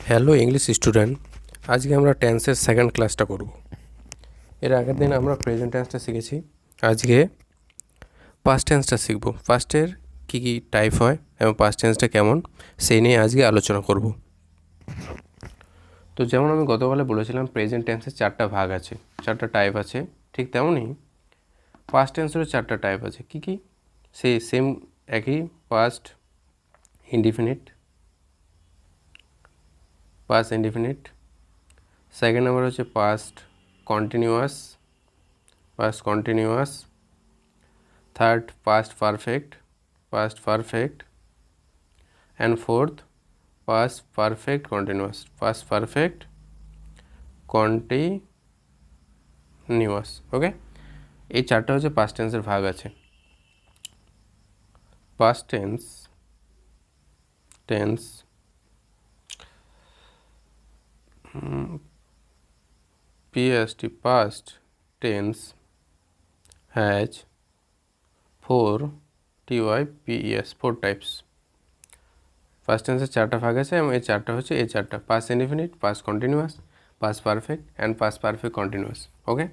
Hello English student, আজকে আমরা টেন্সের সেকেন্ড ক্লাসটা করব। এর আগের দিন আমরা প্রেজেন্ট টেন্সটা শিখেছি, আজকে পাস্ট টেন্সটা শিখব। পাস্টের কী কী টাইপ হয় এবং পাস্ট টেন্সটা কেমন সেই নিয়ে আজকে আলোচনা করব। তো যেমন আমি গতকালে বলেছিলাম প্রেজেন্ট টেন্সের 4টা ভাগ আছে, 4টা টাইপ আছে, ঠিক তেমনই পাস্ট টেন্সেরও 4টা টাইপ আছে। কী কী? সেই সেম একই, past indefinite, past indefinite, second number হচ্ছে past continuous, past continuous, third past perfect, and fourth past perfect continuous, past perfect continuous. Okay, এই 4টা হচ্ছে পাস্ট টেন্সের ভাগ আছে। Past tense past tense has 4 types। First টেন্সের 4টা ভাগ আছে এবং এই 4টা হচ্ছে এই 4টা: past indefinite, past continuous, past perfect and past perfect continuous. Okay,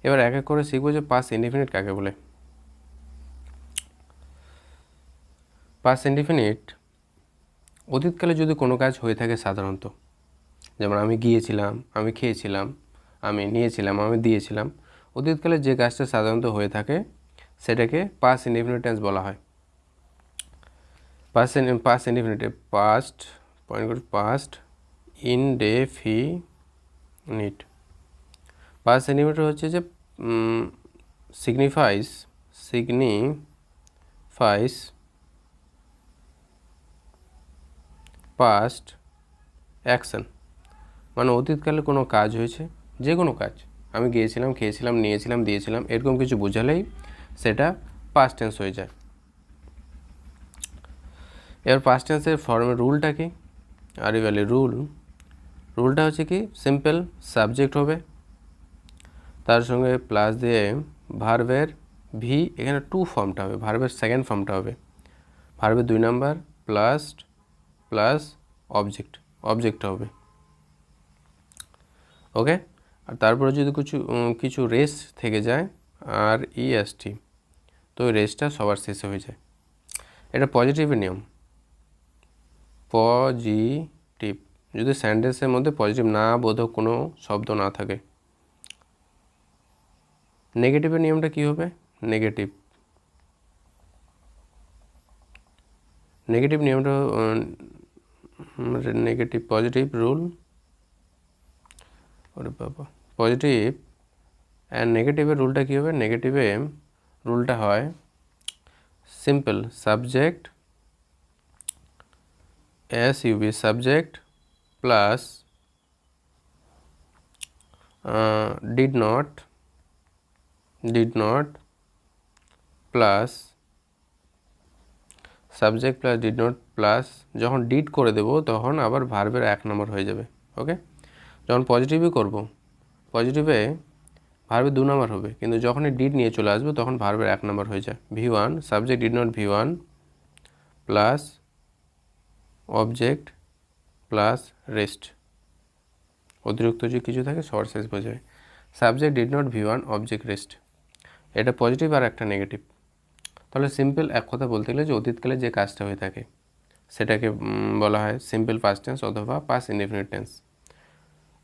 এবার এক এক করে শিখবো যে পাস্ট ইনডিফিনিট কাকে বলে। পাস্ট ইনডিফিনিট অতীতকালে যদি কোনো কাজ হয়ে থাকে সাধারণত, যেমন আমি গিয়েছিলাম, আমি খেয়েছিলাম, আমি নিয়েছিলাম, আমি দিয়েছিলাম, অতীতকালে যে কাজটা সাধারণত হয়ে থাকে সেটাকে পাস্ট ইনডিফিনিট টেন্স বলা হয়। পাস্ট ইনডিফিনিটে পাস্ট ইনডেফিনিট। পাস্ট ইনডিফিনিট হচ্ছে যে সিগনিফাইস পাস্ট অ্যাকশন, মানে অতীতকালে কোনো কাজ হয়েছে, যে কোনো কাজ, আমি গিয়েছিলাম, খেয়েছিলাম, নিয়েছিলাম, দিয়েছিলাম, এরকম কিছু বোঝালেই সেটা পাস্ট টেন্স হয়ে যায়। এবার পাস্ট টেন্সের ফর্মের রুলটা কি? আরিভালি রুলটা হচ্ছে কি, সিম্পল সাবজেক্ট হবে, তার সঙ্গে প্লাস দিয়ে ভার্বের ভি, এখানে টু ফর্মটা হবে, ভার্বের সেকেন্ড ফর্মটা হবে, ভার্বের 2 নাম্বার প্লাস অবজেক্টটা হবে। ওকে, আর তারপরে যদি কিছু রেস্ট থেকে যায় আর ইএসটি, তো ওই রেস্টটা সবার শেষে হয়ে যায়। এটা পজিটিভের নিয়ম। পজিটিভ, যদি সেন্টেন্সের মধ্যে পজিটিভ না বোধক কোনো শব্দ না থাকে। নেগেটিভের নিয়মটা কী হবে? নেগেটিভ নিয়মটা পজিটিভ রুল, ওরে বাবা, পজিটিভ অ্যান্ড নেগেটিভের রুলটা কী হবে? নেগেটিভে রুলটা হয় simple subject, subject plus did not plus subject plus did not plus, যখন ডিড করে দেবো তখন আবার ভার্বের 1 নম্বর হয়ে যাবে। ওকে, যখন পজিটিভই করব, পজিটিভে ভার্বের 2 নম্বর হবে, কিন্তু যখনই ডিড নিয়ে চলে আসবো তখন ভার্বের 1 নম্বর হয়ে যায়। V1 subject did not V1 plus object plus rest, অতিরিক্ত যে কিছু থাকে সবার শেষ বোঝায়। Subject did not V1 object rest, এটা পজিটিভ আর একটা নেগেটিভ। তাহলে সিম্পল এক কথা বলতে গেলে যে অতীতকালে যে কাজটা হয়ে থাকে সেটাকে বলা হয় সিম্পল পাস্ট টেন্স অথবা পাস্ট ইনডেফিনিট টেন্স।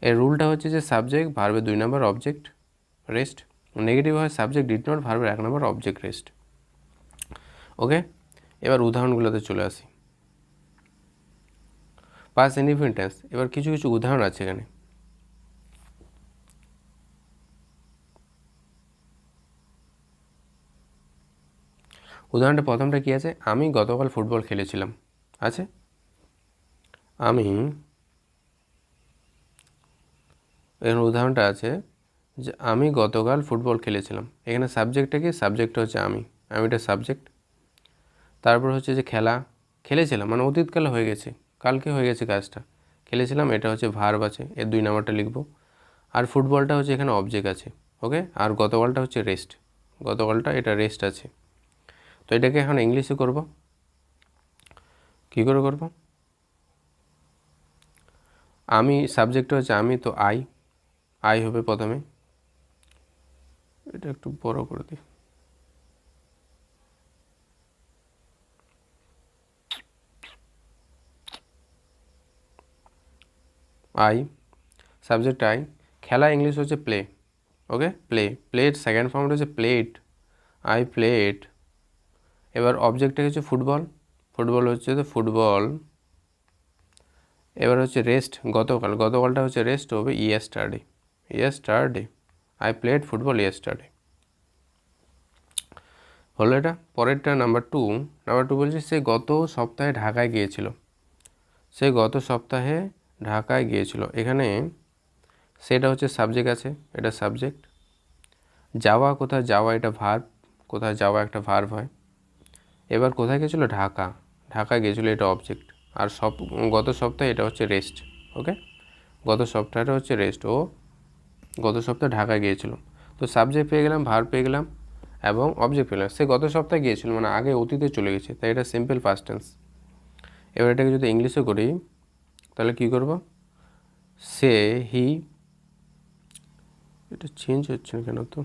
এর রুলটা হচ্ছে যে সাবজেক্ট ভার্বের 2 নম্বর অবজেক্ট রেস্ট, নেগেটিভ হয় সাবজেক্ট ডিড নট ভার্বের 1 নম্বর অবজেক্ট রেস্ট। ওকে, এবার উদাহরণগুলোতে চলে আসি। পাস্ট ইনডেফিনিট টেন্স, এবার কিছু উদাহরণ আছে এখানে। উদাহরণটা প্রথমটা কি আছে? আমি গতকাল ফুটবল খেলেছিলাম আছে। এখানে উদাহরণটা আছে যে আমি গতকাল ফুটবল খেলেছিলাম। এখানে সাবজেক্টটা কি? সাবজেক্টটা হচ্ছে আমিটা সাবজেক্ট। তারপর হচ্ছে যে খেলেছিলাম মানে অতীতকালে হয়ে গেছে, কালকে হয়ে গেছে কাজটা, খেলেছিলাম, এটা হচ্ছে ভার্ব আছে, এর 2 নাম্বারটা লিখবো। আর ফুটবলটা হচ্ছে এখানে অবজেক্ট আছে। ওকে, আর গতকালটা হচ্ছে রেস্ট, গতকালটা এটা রেস্ট আছে। তো এটাকে এখন ইংলিশে করব। কী করে করব? আমি সাবজেক্ট হচ্ছে আমি, তো আই হবে প্রথমে। এটা একটু বড় করে দিই। I, subject I. খেলা ইংলিশ হচ্ছে প্লে। ওকে, প্লেট সেকেন্ড ফর্মটা হচ্ছে প্লেট, আই প্লেট। এবার অবজেক্টটা হচ্ছে ফুটবল, ফুটবল হচ্ছে তো ফুটবল। এবার হচ্ছে রেস্ট, গতকালটা হচ্ছে রেস্ট হবে yesterday, I played football yesterday. হলো এটা। পরেরটা নাম্বার টু বলছে সে গত সপ্তাহে ঢাকায় গিয়েছিল। সে গত সপ্তাহে ঢাকায় গিয়েছিল। এখানে সেটা হচ্ছে সাবজেক্ট আছে, এটা সাবজেক্ট। যাওয়া, কোথায় যাওয়া এটা ভার্ব, কোথায় যাওয়া একটা ভার্ব হয়। এবার কোথায় গিয়েছিল, ঢাকা গিয়েছিল, এটা অবজেক্ট। আর গত সপ্তাহে এটা হচ্ছে রেস্ট। ওকে, গত সপ্তাহটা হচ্ছে রেস্ট, ও গত সপ্তাহে ঢাকা গিয়েছিল। তো সাবজেক্ট পেয়ে গেলাম, ভার্ব পেয়ে গেলাম এবং অবজেক্ট পেয়ে গেলাম। সে গত সপ্তাহে গিয়েছিল মানে আগে অতীতে চলে গেছে, তাই এটা সিম্পল পাস্ট টেন্স। এবার এটাকে যদি ইংলিশে করি তাহলে কি করব, সে হি, এটা চেঞ্জ হচ্ছে না কেন তো,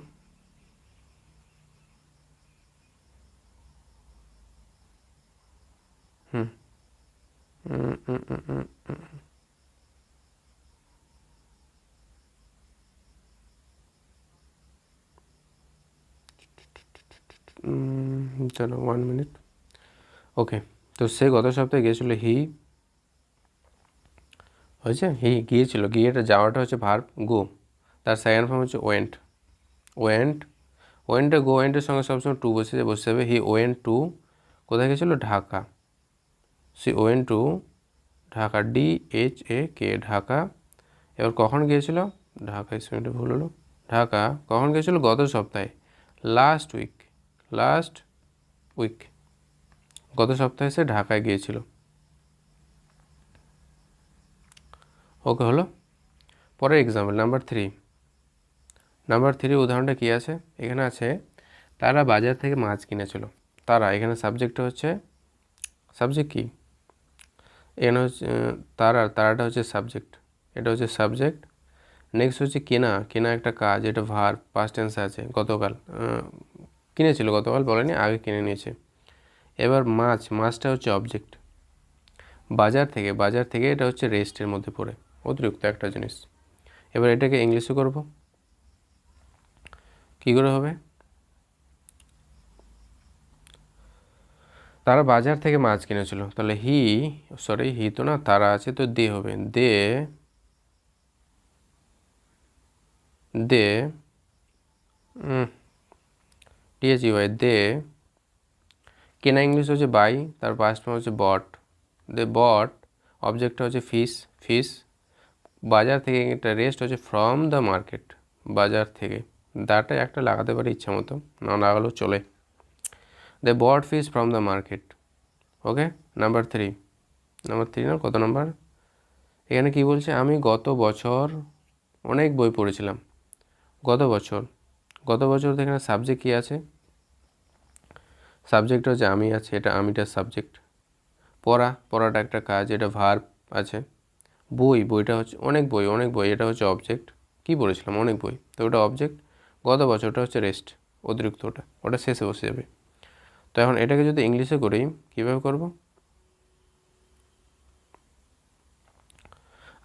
চলো 1 মিনিট। ওকে, তো সে গত সপ্তাহে গিয়েছিল, হয়েছে, গিয়েছিল, গিয়েটা যাওয়াটা হচ্ছে ভার্ব গো, তার সেকেন্ড ফর্ম হচ্ছে ওয়েন্টে গো ওয়েন্টের সঙ্গে সবসময় টু বসে যাবে। হি ওয়েন্ট টু, কোথায় গেছিলো, Dhaka. She went to Dhaka, DHAK, Dhaka. এবার কখন গিয়েছিল, ঢাকা স্পেলিংটা ভুল হলো, ঢাকা কখন গিয়েছিল, গত সপ্তাহে, লাস্ট উইক, গত সপ্তাহে সে ঢাকায় গিয়েছিল। ওকে, হলো। পরের এক্সাম্পল নাম্বার থ্রি উদাহরণটা কী আছে, এখানে আছে তারা বাজার থেকে মাছ কিনেছিল। তারা, এখানে সাবজেক্টটা হচ্ছে, সাবজেক্ট কি, এখানে হচ্ছে তারাটা হচ্ছে সাবজেক্ট, এটা হচ্ছে সাবজেক্ট। নেক্সট হচ্ছে কেনা একটা কাজ, এটা ভার্ব, পাস্ট টেন্সে আছে, গতকাল কিনেছিল, গতকাল বলেনি, আগে কিনে নিয়েছে। এবার মাছটা হচ্ছে অবজেক্ট। বাজার থেকে এটা হচ্ছে রেস্টের মধ্যে পড়ে, অতিরিক্ত একটা জিনিস। এবার এটাকে ইংলিশে করব, কী করে হবে, তারা বাজার থেকে মাছ কিনেছিল, তাহলে হি তো না, তারা আছে তো দে হবে, THEY, দে। কেনা ইংলিশ হচ্ছে বাই, তার পাস্ট ফর্ম হচ্ছে বট, দে বট। অবজেক্টটা হচ্ছে ফিশ। বাজার থেকে, এটা রেস্ট হচ্ছে ফ্রম দ্য মার্কেট, বাজার থেকে। দাটা একটা লাগাতে পারি ইচ্ছা মতো, না লাগালেও চলে। They bought fish from the market. Okay, number three না, কত নাম্বার, এখানে কি বলছে, আমি গত বছর অনেক বই পড়েছিলাম। গত বছর এখানে সাবজেক্ট কী আছে, সাবজেক্ট হচ্ছে আমি আছে, এটা আমিটা সাবজেক্ট। পড়াটা একটা কাজ, এটা ভার্ব আছে। বইটা হচ্ছে অনেক বই, এটা হচ্ছে অবজেক্ট। কি পড়েছিলাম, অনেক বই, তো ওটা অবজেক্ট। গত বছরটা হচ্ছে রেস্ট, অতিরিক্ত, ওটা শেষে বসে যাবে। তো এখন এটাকে যদি ইংলিশে করি, কীভাবে করব,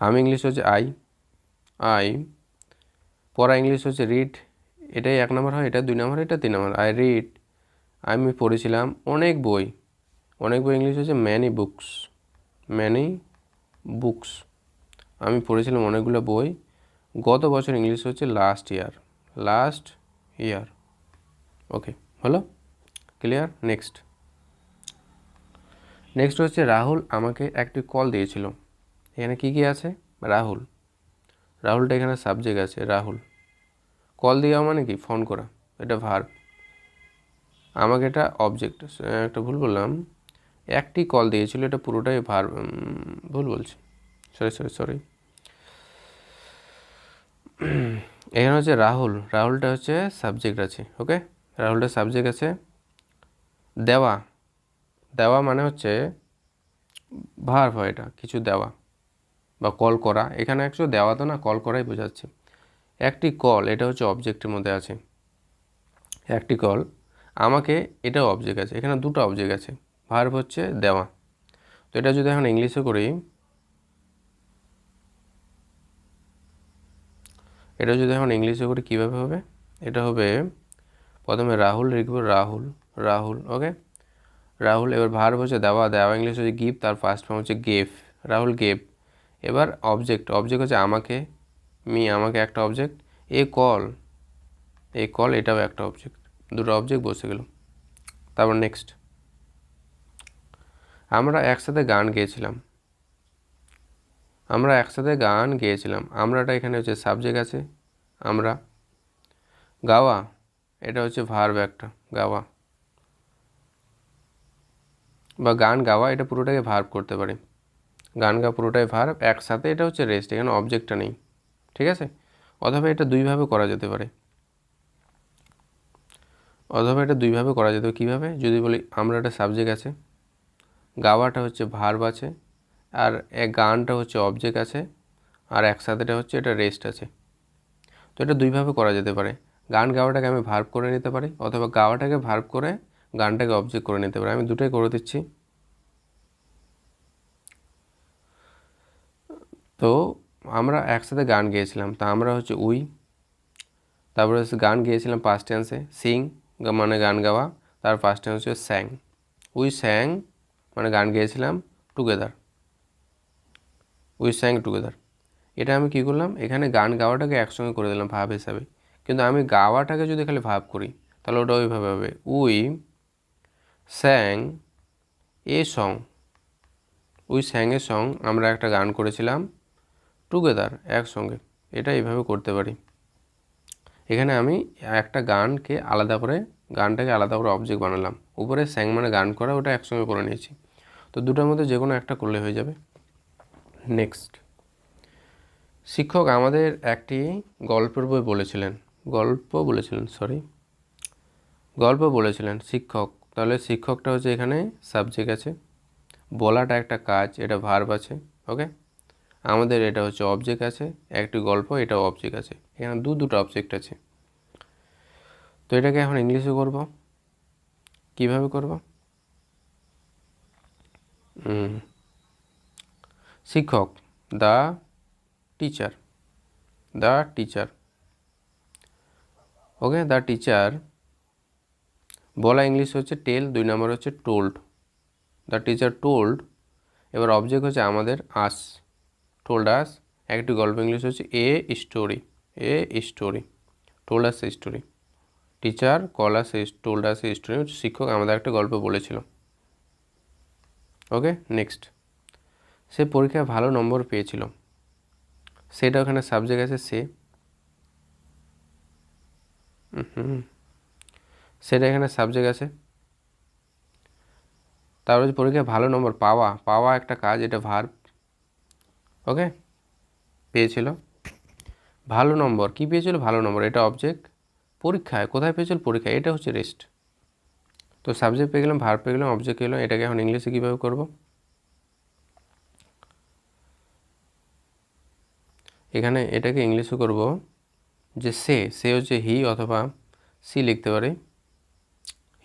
আমি ইংলিশ হচ্ছে আই, পড়া ইংলিশ হচ্ছে রিড, এটাই 1 নম্বর হয়, এটা 2 নম্বর, এটা 3 নম্বর। আই রিড, আমি পড়েছিলাম অনেক বই ইংলিশ হচ্ছে ম্যানি বুকস। আমি পড়েছিলাম অনেকগুলো বই। গত বছর ইংলিশ হচ্ছে লাস্ট ইয়ার। ওকে, হলো, ক্লিয়ার। নেক্সট হচ্ছে রাহুল আমাকে একটি কল দিয়েছিল। এখানে কি আছে, রাহুলটা এখানে সাবজেক্ট আছে, রাহুল। কল দেওয়া মানে কি, ফোন করা, এটা ভার্ব। আমাকে এটা অবজেক্ট, একটা ভুল বললাম, একটি কল দিয়েছিল, এটা পুরোটাই ভার্ব, ভুল বলছি, সরি। এখানে হচ্ছে রাহুলটা হচ্ছে সাবজেক্ট আছে। ওকে, রাহুলটা সাবজেক্ট আছে। দেওয়া মানে হচ্ছে ভার্ব হয়, এটা কিছু দেওয়া, বা কল করা, এখানে অ্যাকচুয়ালি দেওয়া তো না, কল করাই বোঝাচ্ছে। একটি কল, এটা হচ্ছে অবজেক্টের মধ্যে আছে। একটি কল আমাকে, এটাও অবজেক্ট আছে, এখানে দুটো অবজেক্ট আছে, ভার্ব হচ্ছে দেওয়া। তো এটা যদি এখন ইংলিশে করি, এটা যদি এখন ইংলিশে করি কীভাবে হবে, এটা হবে প্রথমে রাহুল লিখব, রাহুল, রাহুল, ওকে, রাহুল। এবার ভার্ব হচ্ছে দেওয়া, দেওয়া ইংলিশ হচ্ছে গিভ, তার ফার্স্ট ফর্ম হচ্ছে গেভ, রাহুল গেভ। এবার অবজেক্ট, অবজেক্ট হচ্ছে আমাকে, আমাকে একটা অবজেক্ট, এ কল, এই কল এটাও একটা অবজেক্ট, দুটো অবজেক্ট বসে গেল। তারপর নেক্সট, আমরা একসাথে গান গেয়েছিলাম, আমরা একসাথে গান গেয়েছিলাম, আমরাটা এখানে হচ্ছে সাবজেক্ট আছে, আমরা। গাওয়া, এটা হচ্ছে ভার্ব একটা, গাওয়া বা গান গাওয়া, এটা পুরোটাকে ভার্ব করতে পারে, গান গাওয়া পুরোটাই ভার্ব, একসাথে এটা হচ্ছে রেস্ট, এখানে অবজেক্টটা নেই, ঠিক আছে। অথবা এটা দুইভাবে করা যেতে পারে, কীভাবে, যদি বলি আমরা একটা সাবজেক্ট আছে, গাওয়াটা হচ্ছে ভার্ব আছে, আর গানটা হচ্ছে অবজেক্ট আছে, আর একসাথেটা হচ্ছে এটা রেস্ট আছে। তো এটা দুইভাবে করা যেতে পারে, গান গাওয়াটাকে আমি ভার্ব করে নিতে পারি, অথবা গাওয়াটাকে ভার্ব করে গানটাকে অবজেক্ট করে নিতে পারি। আমি দুটোই করে দিচ্ছি। তো আমরা একসাথে গান গেয়েছিলাম, তা আমরা হচ্ছে উই, তারপরে হচ্ছে গান গেয়েছিলাম পাস্ট টেন্সে, সিং মানে গান গাওয়া, তার পাস্ট টেন্স হচ্ছে স্যাং, উই স্যাং মানে গান গেয়েছিলাম, টুগেদার, উই স্যাং টুগেদার। এটা আমি কী করলাম, এখানে গান গাওয়াটাকে একসঙ্গে করে দিলাম ভাব হিসাবে, কিন্তু আমি গাওয়াটাকে যদি খালি ভাব করি তাহলে ওটা ওইভাবে হবে, we স্যাং a song, we স্যাং a song, আমরা একটা গান করেছিলাম, টুগেদার একসঙ্গে, এটা এইভাবে করতে পারি। এখানে আমি একটা গানকে আলাদা করে, গানটাকে আলাদা করে অবজেক্ট বানালাম, উপরে স্যাং মানে গান করা, ওটা একসঙ্গে করে নিয়েছি। তো দুটোর মধ্যে যে কোনো একটা করলে হয়ে যাবে। নেক্সট, শিক্ষক আমাদের একটি গল্পের বই বলেছিলেন, গল্প বলেছিলেন শিক্ষক, তাহলে শিক্ষকটা হচ্ছে এখানে সাবজেক্ট আছে, বলাটা একটা কাজ, এটা ভার্ব আছে, ওকে। আমাদের এটা হচ্ছে অবজেক্ট আছে, একটি গল্প এটাও অবজেক্ট আছে, এখানে দুটো অবজেক্ট আছে। তো এটাকে এখন ইংলিশে করব, কিভাবে করব, শিক্ষক, the teacher, okay, the teacher. বলা ইংলিশ হচ্ছে টেল, 2 নম্বর হচ্ছে টোল্ড, দ্য টিচার টোল্ড। এবার অবজেক্ট হচ্ছে আমাদের, আস, টোল্ড আস, একটি গল্প ইংলিশ হচ্ছে a story, told us a story, teacher call us, told us A story, শিক্ষক আমাদের একটা গল্প বলেছিল, ওকে। নেক্সট, সে পরীক্ষায় ভালো নম্বর পেয়েছিল, সেটা ওখানে সাবজেক্ট আছে, সেটা এখানে সাবজেক্ট আছে। তারপরে পরীক্ষায় ভালো নম্বর পাওয়া একটা কাজ, এটা ভার্ব, ওকে। পেয়েছিল ভালো নম্বর, কি পেয়েছিল, ভালো নম্বর, এটা অবজেক্ট। পরীক্ষায়, কোথায় পেয়েছিল, পরীক্ষায়, এটা হচ্ছে রেস্ট। তো সাবজেক্ট পেয়ে গেলাম, ভার্ব পেয়ে গেলাম, অবজেক্ট পেয়ে গেলাম। এটাকে এখন ইংলিশে কীভাবে করব, এখানে এটাকে ইংলিশে করব যে সে হচ্ছে হি অথবা সি লিখতে পারি,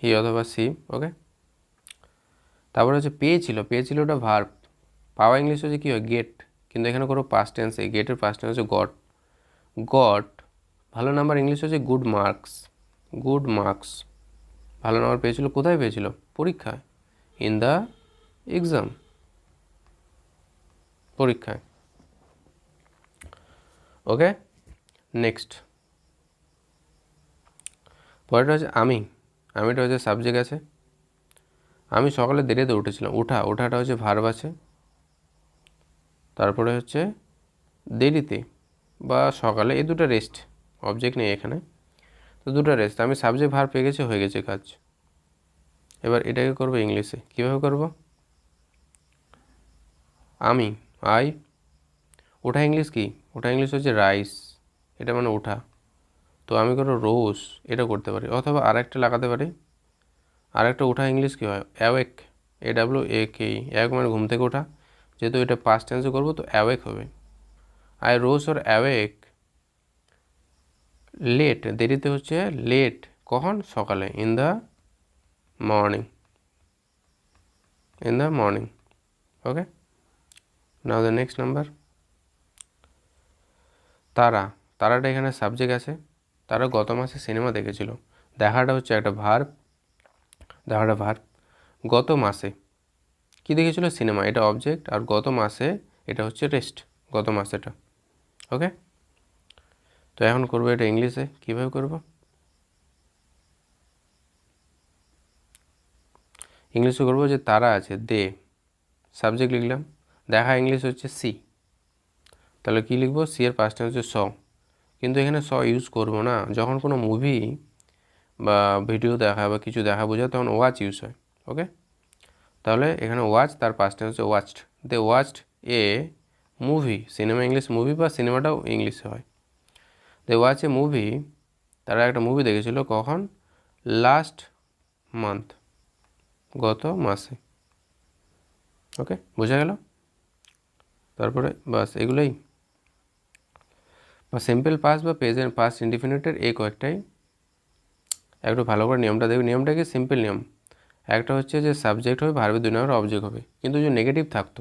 হি অথবা সি, ওকে। তারপরে হচ্ছে পেয়েছিল ওটা ভার্ব, পাওয়া ইংলিশ হচ্ছে কী হয়, গেট, কিন্তু এখানে করো পাস্ট টেন্সে, গেটের পাস্ট টেন্স হচ্ছে গট। ভালো নাম্বার ইংলিশ হচ্ছে গুড মার্কস, ভালো নাম্বার পেয়েছিল, কোথায় পেয়েছিল, পরীক্ষায়, ইন দ্য এক্সাম, পরীক্ষায়, ওকে। নেক্সট, পরেরটা হচ্ছে আমিটা হচ্ছে সাবজেক্ট আছে, আমি সকালে দেরিতে উঠেছিলাম, ওঠাটা হচ্ছে ভার্ব আছে, তারপরে হচ্ছে দেরিতে বা সকালে, এই দুটো রেস্ট, অবজেক্ট নেই এখানে, তো দুটো রেস্ট, আমি সাবজেক্ট ভার্ব পেয়ে গেছি, হয়ে গেছে কাজ। এবার এটাকে করবো ইংলিশে, কীভাবে করব, আই, ওঠা ইংলিশ কি, ওঠা ইংলিশ হচ্ছে রাইস, এটা মানে ওঠা, তো আমি করবো রোজ, এটা করতে পারি, অথবা আরেকটা লাগাতে পারি, আরেকটা ওঠা ইংলিশ কী হয়, অ্যাওয়েক, AWAKE, অ্যাওয়েক মানে ঘুম থেকে ওঠা, যেহেতু এটা পাস্ট টেন্সে করবো তো অ্যাওয়েক হবে। I rose or awake late, দেরিতে হচ্ছে লেট, কখন? সকালে, in the morning, in the morning. Okay, now the next number. তারা, তারাটা এখানে সাবজেক্ট আছে। তারা গত মাসে সিনেমা দেখেছিল। দেখাটা হচ্ছে একটা ভার্ব, দেখাটা ভার্ব। গত মাসে কি দেখেছিল? সিনেমা, এটা অবজেক্ট। আর গত মাসে এটা হচ্ছে রেস্ট, গত মাসেটা। ওকে, তো এখন করবো এটা ইংলিশে। কীভাবে করব? ইংলিশে করবো যে তারা আছে, দে, সাবজেক্ট লিখলাম। দেখা ইংলিশ হচ্ছে সি, তাহলে কি লিখবো? সি এর পাস্ট টেন্স হচ্ছে স। কিন্তু এখানে স ইউজ করব না। যখন কোনো মুভি বা ভিডিও দেখা বা কিছু দেখা বোঝায় তখন ওয়াচ ইউজ হয়। ওকে, তাহলে এখানে ওয়াচ, তার পাস্ট টেন্স হচ্ছে watched. They watched a movie, সিনেমা ইংলিশ মুভি, বা সিনেমাটাও ইংলিশে হয়। দে ওয়াচ এ মুভি, তারা একটা মুভি দেখেছিল, কখন? লাস্ট মান্থ, গত মাসে। ওকে, বোঝা গেল? তারপরে বাস এগুলোই। বা সিম্পল পাস্ট বা প্রেজেন্ট পাস্ট ইনডিফিনিটের এই কয়েকটাই একটু ভালো করে নিয়মটা দেখবে। নিয়মটা কি? সিম্পল নিয়ম। একটা হচ্ছে যে সাবজেক্ট হবে, ভার্বের 2 নম্বর অবজেক্ট হবে। কিন্তু যদি নেগেটিভ থাকতো,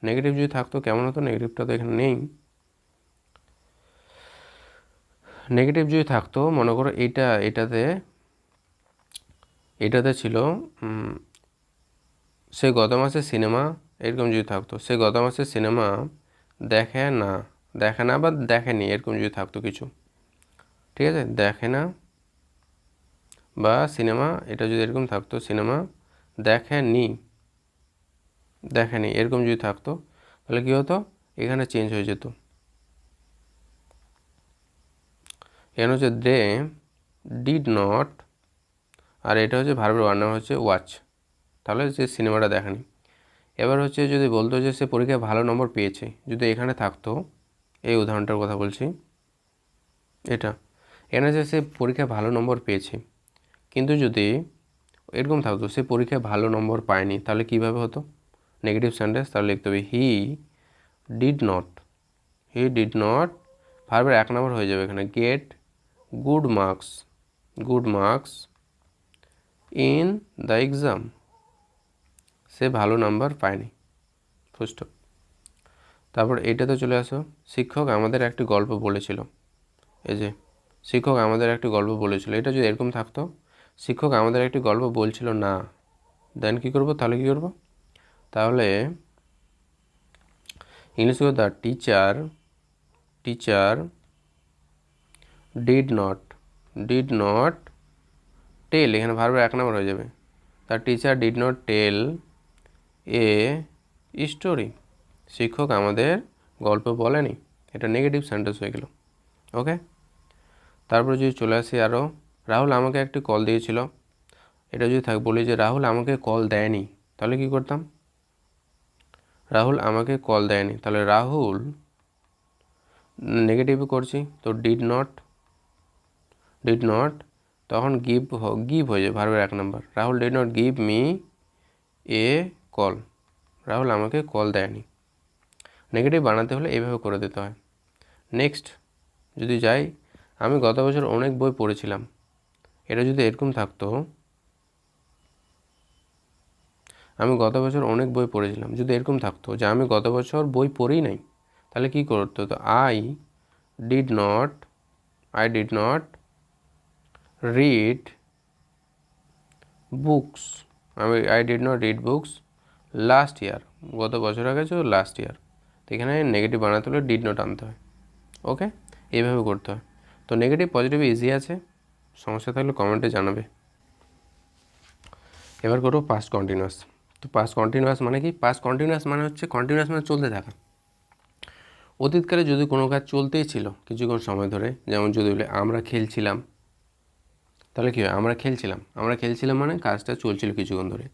নেগেটিভ যদি থাকতো কেমন হতো? নেগেটিভটা তো এখানে নেই। নেগেটিভ যদি থাকতো, মনে করো এটাতে ছিল সে গত মাসে সিনেমা, এরকম যদি থাকতো, সে গত মাসে সিনেমা দেখে না, দেখে না বা দেখেনি, এরকম যদি থাকতো কিছু, ঠিক আছে? দেখে না বা সিনেমা, এটা যদি এরকম থাকতো, সিনেমা দেখেনি, দেখেনি, এরকম যদি থাকতো, তাহলে কী হতো? এখানে চেঞ্জ হয়ে যেত। এখানে হচ্ছে দে ডিড নট, আর এটা হচ্ছে ভার্বের 1 নাম্বার হচ্ছে ওয়াচ, তাহলে যে সিনেমাটা দেখেনি। এবার হচ্ছে যদি বলতো যে সে পরীক্ষায় ভালো নম্বর পেয়েছে, যদি এখানে থাকতো, এই উদাহরণটার কথা বলছি, এটা এখানে যে সে পরীক্ষায় ভালো নম্বর পেয়েছে, কিন্তু যদি এরকম থাকতো সে পরীক্ষায় ভালো নম্বর পায়নি, তাহলে কিভাবে হতো? নেগেটিভ সেন্টেন্স, তাহলে লিখতে হবে he did not, he did not, ভার্বের 1 নম্বর হয়ে যাবে এখানে, get good marks, good marks in the exam, সে ভালো নাম্বার পায়নি, ফুল। তারপর এইটাতে চলে আসো। শিক্ষক আমাদের একটি গল্প বলেছিল, এই যে শিক্ষক আমাদের একটি গল্প বলেছিল, এটা যদি এরকম থাকতো, শিক্ষক আমাদের একটি গল্প বলছিল না, দেন কী করবো? তাহলে কী করবো? তাহলে ইংলিশে the teacher, teacher did not tell, এখানে ভার্বের 1 নম্বর হয়ে যাবে। The teacher did not tell a story, শিক্ষক আমাদের গল্প বলেনি, এটা নেগেটিভ সেন্টেন্স হয়ে গেল। ওকে, তারপর যদি চলে আসি আরও, রাহুল আমাকে একটি কল দিয়েছিল, এটা যদি বলি যে রাহুল আমাকে কল দেয়নি, তাহলে কি করতাম? রাহুল আমাকে কল দেয়নি, তাহলে রাহুল নেগেটিভ করছি, তো ডিড নট, তখন গিভ হয়ে যায় ভার্বের 1 নম্বর। Rahul did not give me a call, Rahul আমাকে কল দেয়নি। নেগেটিভ বানাতে হলে এইভাবে করে দিতে হয়। নেক্সট যদি যাই, আমি গত বছর অনেক বই পড়েছিলাম, এটা যদি এরকম থাকতো, আমি গত বছর অনেক বই পড়েছিলাম, যদি এরকম থাকতো যে আমি গত বছর বই পড়ি নাই, তাহলে কি করতে হতো? I did not read books, I did not read books last year, গত বছর আগে ছিল লাস্ট ইয়ার, তো এখানে নেগেটিভ বানাতে হলে ডিড নট আনতে হয়। ওকে, এইভাবে করতে হয়। তো নেগেটিভ পজিটিভ ইজি আছে, সমস্যা থাকলে কমেন্টে জানাবে। এবার করবো পাস্ট কন্টিনিউয়াস। তো পাস্ট কন্টিনিউয়াস মানে কি? পাস্ট কন্টিনিউয়াস মানে হচ্ছে, কন্টিনিউয়াস মানে চলতে থাকা। অতীতকালে যদি কোনো কাজ চলতেই ছিল কিছুক্ষণ সময় ধরে, যেমন যদি বলে আমরা খেলছিলাম, তাহলে কী হয়? আমরা খেলছিলাম মানে কাজটা চলছিল কিছুক্ষণ ধরে।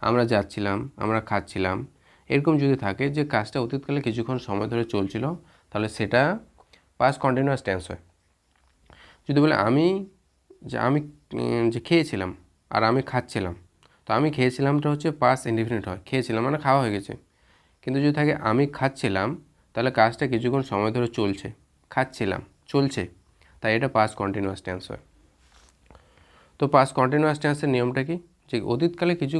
আমরা যাচ্ছিলাম, আমরা খাচ্ছিলাম, এরকম যদি থাকে যে কাজটা অতীতকালে কিছুক্ষণ সময় ধরে চলছিল, তাহলে সেটা পাস্ট কন্টিনিউয়াস টেন্স হয়। যদি বলে আমি যে খেয়েছিলাম আর আমি খাচ্ছিলাম, তো আমি খেয়েছিলামটা হচ্ছে পাস্ট ইনডিফিনিট হয়, খেয়েছিলাম মানে খাওয়া হয়ে গেছে, কিন্তু যদি থাকে আমি খাচ্ছিলাম, তাহলে কাজটা কিছুক্ষণ সময় ধরে চলছে, খাচ্ছিলাম চলছে, তাই এটা পাস্ট কন্টিনিউয়াস টেন্স হয়। তো পাস্ট কন্টিনিউয়াস টেন্সের নিয়মটা কি, যে অতীতকালে কিছু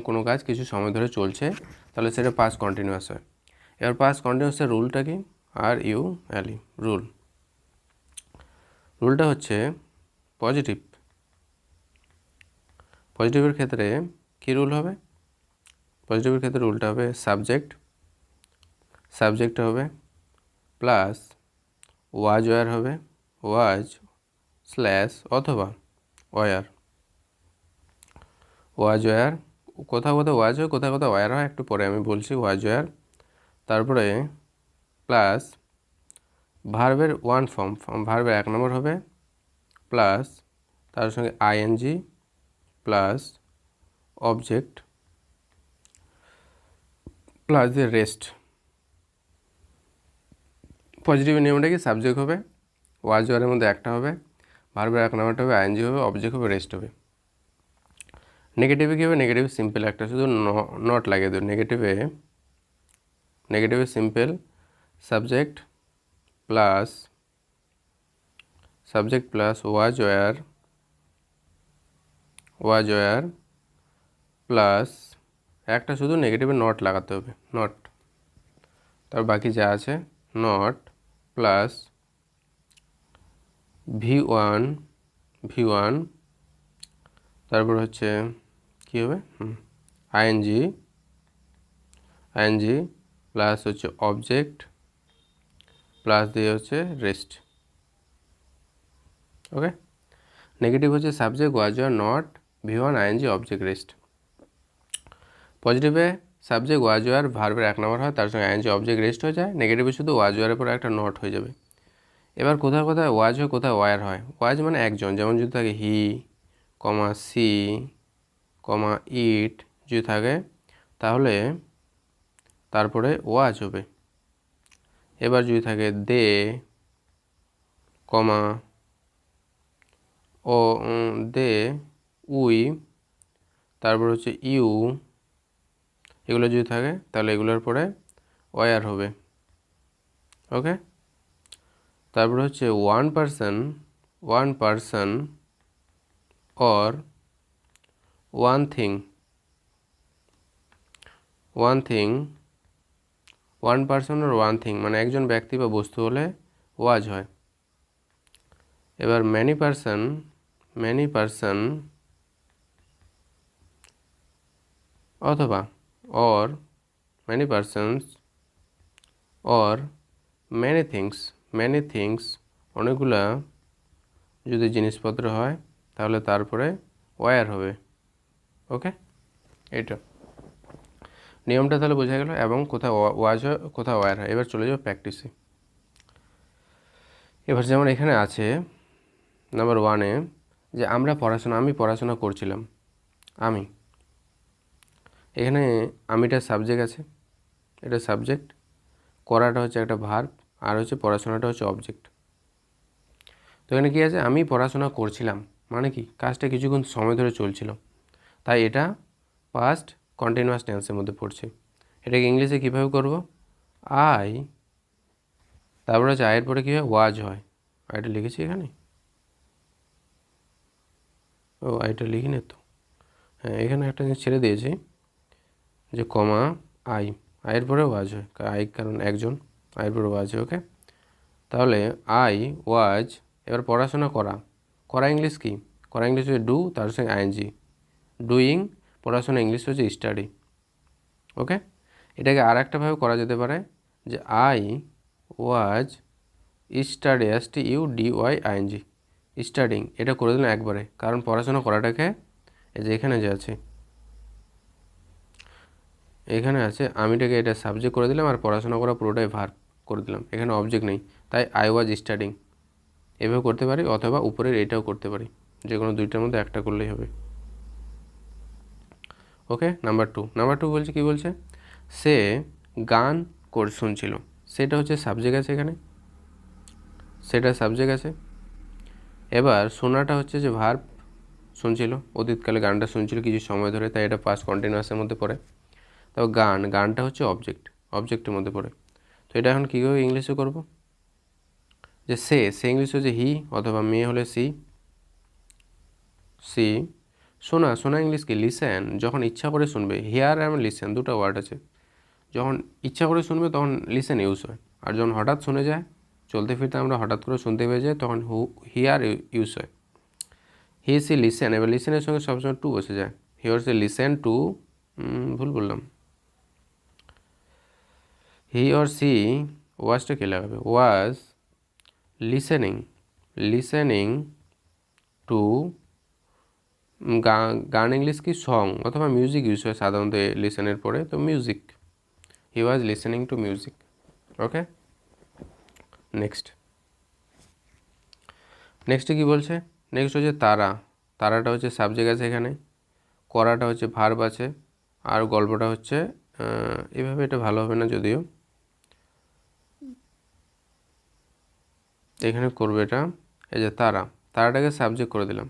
কোনো কাজ কিছু সময় ধরে চলছে, তাহলে সেটা পাস্ট কন্টিনিউয়াস হয়। এবার পাস্ট কন্টিনিউয়াসের রুলটা কি, RULE রুলটা হচ্ছে পজিটিভের ক্ষেত্রে কী রুল হবে, পজিটিভের ক্ষেত্রে রুলটা হবে সাবজেক্ট হবে প্লাস ওয়াজ ওয়ার হবে, ওয়াজ স্ল্যাশ অথবা ওয়ার, ওয়াজ ওয়ার, কোথাও কোথাও ওয়াজ হয়, কোথাও কোথাও ওয়ার হয়, একটু পরে আমি বলছি, ওয়াজ ওয়ার, তারপরে প্লাস ভার্বের ওয়ান ফর্ম, ভার্বের 1 নম্বর হবে, প্লাস তার সঙ্গে ING প্লাস অবজেক্ট প্লাস দিয়ে রেস্ট। পজিটিভের নিয়মটা কি, সাবজেক্ট হবে, ওয়াজ ওয়ারের মধ্যে একটা হবে, ভার্বের 1 নম্বরটা হবে, ING হবে, অবজেক্ট হবে, রেস্ট হবে। নেগেটিভে কী হবে, নেগেটিভ সিম্পল একটা শুধু নট লাগিয়ে দেবে, নেগেটিভে simple subject plus was were plus একটা শুধু নেগেটিভে নট লাগাতে হবে, নট, তার বাকি যা আছে নট প্লাস V1 তারপর হচ্ছে কী হবে, ING প্লাস হচ্ছে অবজেক্ট প্লাস দিয়ে হচ্ছে রেস্ট। ওকে, নেগেটিভ হচ্ছে subject was were not V1 ING object rest. পজিটিভে সাবজেক্ট ওয়াজ ওয়ার ভার্বের 1 নম্বর হয়, তার সঙ্গে ING অবজেক্ট রেস্ট হয়ে যায়, নেগেটিভে শুধু ওয়াজ ওয়ারের পরে একটা নট হয়ে যাবে। এবার কোথায় কোথায় ওয়াজ হয়, কোথায় ওয়ার হয়, ওয়াজ মানে একজন, যেমন যদি থাকে হি সি ইট যদি থাকে, তাহলে তারপরে ওয়াজ হবে। এবার যদি থাকে দে উই, তারপর হচ্ছে ইউ, এগুলো যদি থাকে তাহলে এগুলোর পরে ওয়ার হবে। ওকে, তারপর হচ্ছে one person or one thing, one person or one thing মানে একজন ব্যক্তি বা বস্তু হলে ওয়াজ হয়। এবার ম্যানি পারসন অথবা or many persons or many things অনেকগুলা যদি জিনিসপত্র হয় তাহলে তারপরে ওয়ার হবে। ওকে, এইটা নিয়মটা তাহলে বোঝা গেল, এবং কোথাও ওয়াজ হয় কোথাও ওয়ার হয়। এবার চলে যাও প্র্যাকটিসে। এবার যেমন এখানে আছে নাম্বার 1-এ যে আমি পড়াশোনা করছিলাম, আমি, এখানে আমিটা সাবজেক্ট আছে, এটা সাবজেক্ট, করাটা হচ্ছে একটা ভার্ব, আর হচ্ছে পড়াশোনাটা হচ্ছে অবজেক্ট। তো এখানে কী আছে, আমি পড়াশোনা করছিলাম মানে কি, কাজটা কিছুক্ষণ সময় ধরে চলছিল, তাই এটা পাস্ট কন্টিনিউয়াস টেন্সের মধ্যে পড়ছে। এটাকে ইংলিশে কীভাবে করব, তারপরে হচ্ছে আয়ের পরে কী হয়, ওয়াজ হয়, আইটা লিখেছি এখানে, আইটা লিখিনি তো, হ্যাঁ এখানে একটা জিনিস ছেড়ে দিয়েছি যে আয়ের পরে ওয়াজ হয়, কারণ একজন, আয়ের পরে ওয়াজ হয়। ওকে, তাহলে ওয়াজ, এবার পড়াশোনা করা ইংলিশ কি, করা ইংলিশ হচ্ছে ডু, তার সঙ্গে ING, ডুইং, পড়াশোনা ইংলিশ হচ্ছে স্টাডি। ওকে, এটাকে আর একটাভাবে করা যেতে পারে যে ওয়াজ STUDYING, স্টাডিং, এটা করে দিলাম একবারে, কারণ পড়াশোনা করাটাকে এই যে এখানে আছে আমিটাকে এটা সাবজেক্ট করে দিলাম, আর পড়াশোনা করা পুরোটাই ভার্ব করে দিলাম, এখানে অবজেক্ট নেই, তাই ওয়াজ স্টাডিং এভাবে করতে পারি, অথবা উপরের এটাও করতে পারি, যে কোনো দুইটার মধ্যে একটা করলেই হবে। ওকে, নাম্বার টু বলছে, কি বলছে, সে গান শুনছিল, সেটা হচ্ছে সাবজেক্ট আছে এখানে, সেটা সাবজেক্ট আছে। এবার শোনাটা হচ্ছে যে ভার্ব, শুনছিল, অতীতকালে গানটা শুনছিল কিছু সময় ধরে, তাই এটা পাস্ট কন্টিনিউয়াসের মধ্যে পড়ে। তারপর গানটা হচ্ছে অবজেক্টের মধ্যে পড়ে। তো এটা এখন কীভাবে ইংলিশে করব, যে সে ইংলিশ হচ্ছে হি, অথবা মেয়ে হলে সি। শোনা ইংলিশ কি লিসেন, যখন ইচ্ছা করে শুনবে। হিয়ার এবং লিসেন দুটো ওয়ার্ড আছে। যখন ইচ্ছা করে শুনবে তখন লিসেন ইউজ হয়, আর যখন হঠাৎ শুনে যায়, চলতে ফিরতে আমরা হঠাৎ করে শুনতে পেয়ে যাই, তখন হিয়ার ইউজ হয়। হি সি লিসেন, এবার লিসেনের সঙ্গে সবসময় টু বসে যায়। He or she listen to, ভুল বললাম, হি অর সি ওয়াজটা কে লাগাবে, ওয়াজ লিসেনিং টু, গান ইংলিশ কি সং অথবা মিউজিক ইউজ হয় সাধারণত লিসেনের পরে, তো music, he was listening to music. Okay, নেক্সটে কি বলছে, নেক্সট হচ্ছে তারাটা হচ্ছে সাবজেক্ট আছে এখানে, করাটা হচ্ছে ভার্ব আছে, আর গল্পটা হচ্ছে এভাবে, এটা ভালো হবে না যদিও, এখানে করবে এটা, এই যে তারাটাকে সাবজেক্ট করে দিলাম।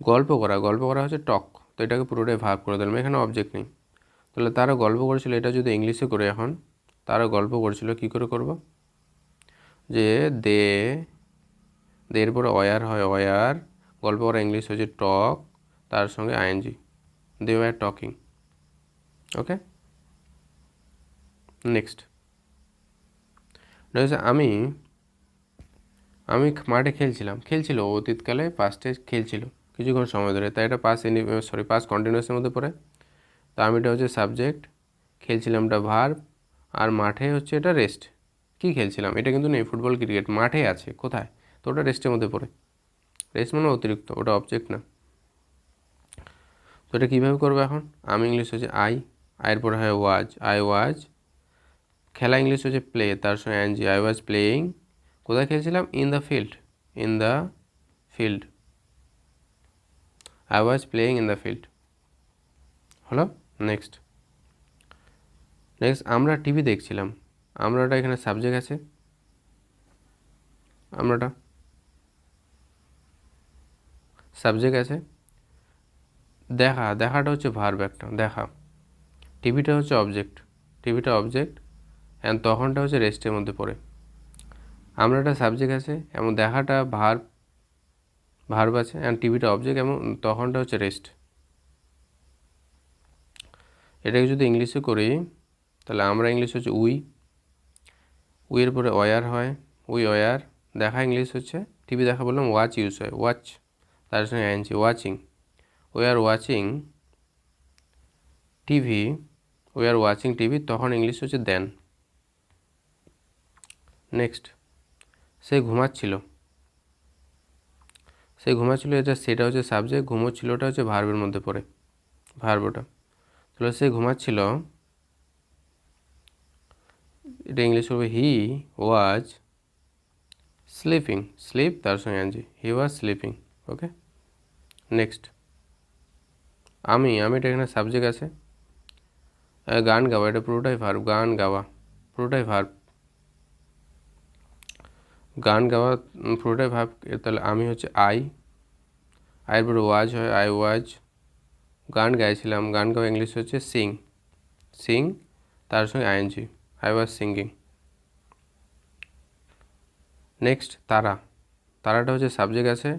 গল্প করা হচ্ছে টক, তো এটাকে পুরোটাই ভার্ব করে দিলাম, এখানে অবজেক্ট নেই। তাহলে তারা গল্প করেছিল, এটা যদি ইংলিশে করে, এখন তারা গল্প করেছিল কী করে করব, যে দের পরে ওয়ার হয়, ওয়ার, গল্প করা ইংলিশ হচ্ছে টক, তার সঙ্গে ING, they were talking. Okay, next আমি মাঠে খেলছিল অতীতকালে, পাস্টে খেলছিল কিছুক্ষণ সময় ধরে, তাই এটা পাস্ট কন্টিনিউয়াসের মধ্যে পড়ে। তো আমিটা হচ্ছে সাবজেক্ট, খেলছিলামটা ভার্ব, আর মাঠে হচ্ছে এটা রেস্ট। কি খেলছিলাম এটা কিন্তু নেই, ফুটবল ক্রিকেট, মাঠে আছে কোথায়, তো ওটা রেস্টের মধ্যে পড়ে। রেস্ট মানে অতিরিক্ত, ওটা অবজেক্ট না। তো এটা কীভাবে করবো এখন, আমি ইংলিশ হচ্ছে আইয়ের পরে হয় আই ওয়াজ, খেলা ইংলিশ হচ্ছে প্লে, তার সঙ্গে এনজি, আই ওয়াজ প্লেয়িং, কোথায় খেলছিলাম, in the field, I was playing in the field. হলো, নেক্সট আমরা টিভি দেখছিলাম, আমরাটা এখানে সাবজেক্ট আছে, দেখাটা হচ্ছে ভার্ব একটা, দেখা, টিভিটা হচ্ছে অবজেক্ট, অ্যান্ড তখনটা হচ্ছে রেস্টের মধ্যে পড়ে। আমরাটা সাবজেক্ট আছে এবং দেখাটা ভার্ব আছে, অ্যান্ড টিভিটা অবজেক্ট এবং তখনটা হচ্ছে রেস্ট। এটাকে যদি ইংলিশে করি, তাহলে আমরা ইংলিশ হচ্ছে উইয়ের পরে ওয়ার হয়, ওয়ার, দেখা ইংলিশ হচ্ছে, টিভি দেখা বললাম ওয়াচ ইউজ হয়, ওয়াচ, তার সঙ্গে ING, watching, we are watching TV, তখন ইংলিশ হচ্ছে দেন। নেক্সট, সে ঘুমাচ্ছিল, সেটা হচ্ছে সাবজেক্ট, ঘুমোচ্ছিলটা হচ্ছে ভার্বের মধ্যে পড়ে, ভার্বটা। তাহলে সে ঘুমাচ্ছিল, এটা ইংলিশ হবে হি ওয়াজ স্লিপিং, তার সঙ্গে ING, he was sleeping. Okay, next, আমিটা এখানে সাবজেক্ট আছে, গান গাওয়া, এটা পুরোটাই ভার্ব, পুরোটাই ভার্ব। তাহলে আমি হচ্ছে আইয়ের পরে ওয়াজ হয়, আই ওয়াজ, গান গাইছিলাম, গান গাওয়া ইংলিশ হচ্ছে সিং, তার সঙ্গে ING, I was singing. Next, তারাটা হচ্ছে সাবজেক্ট আছে,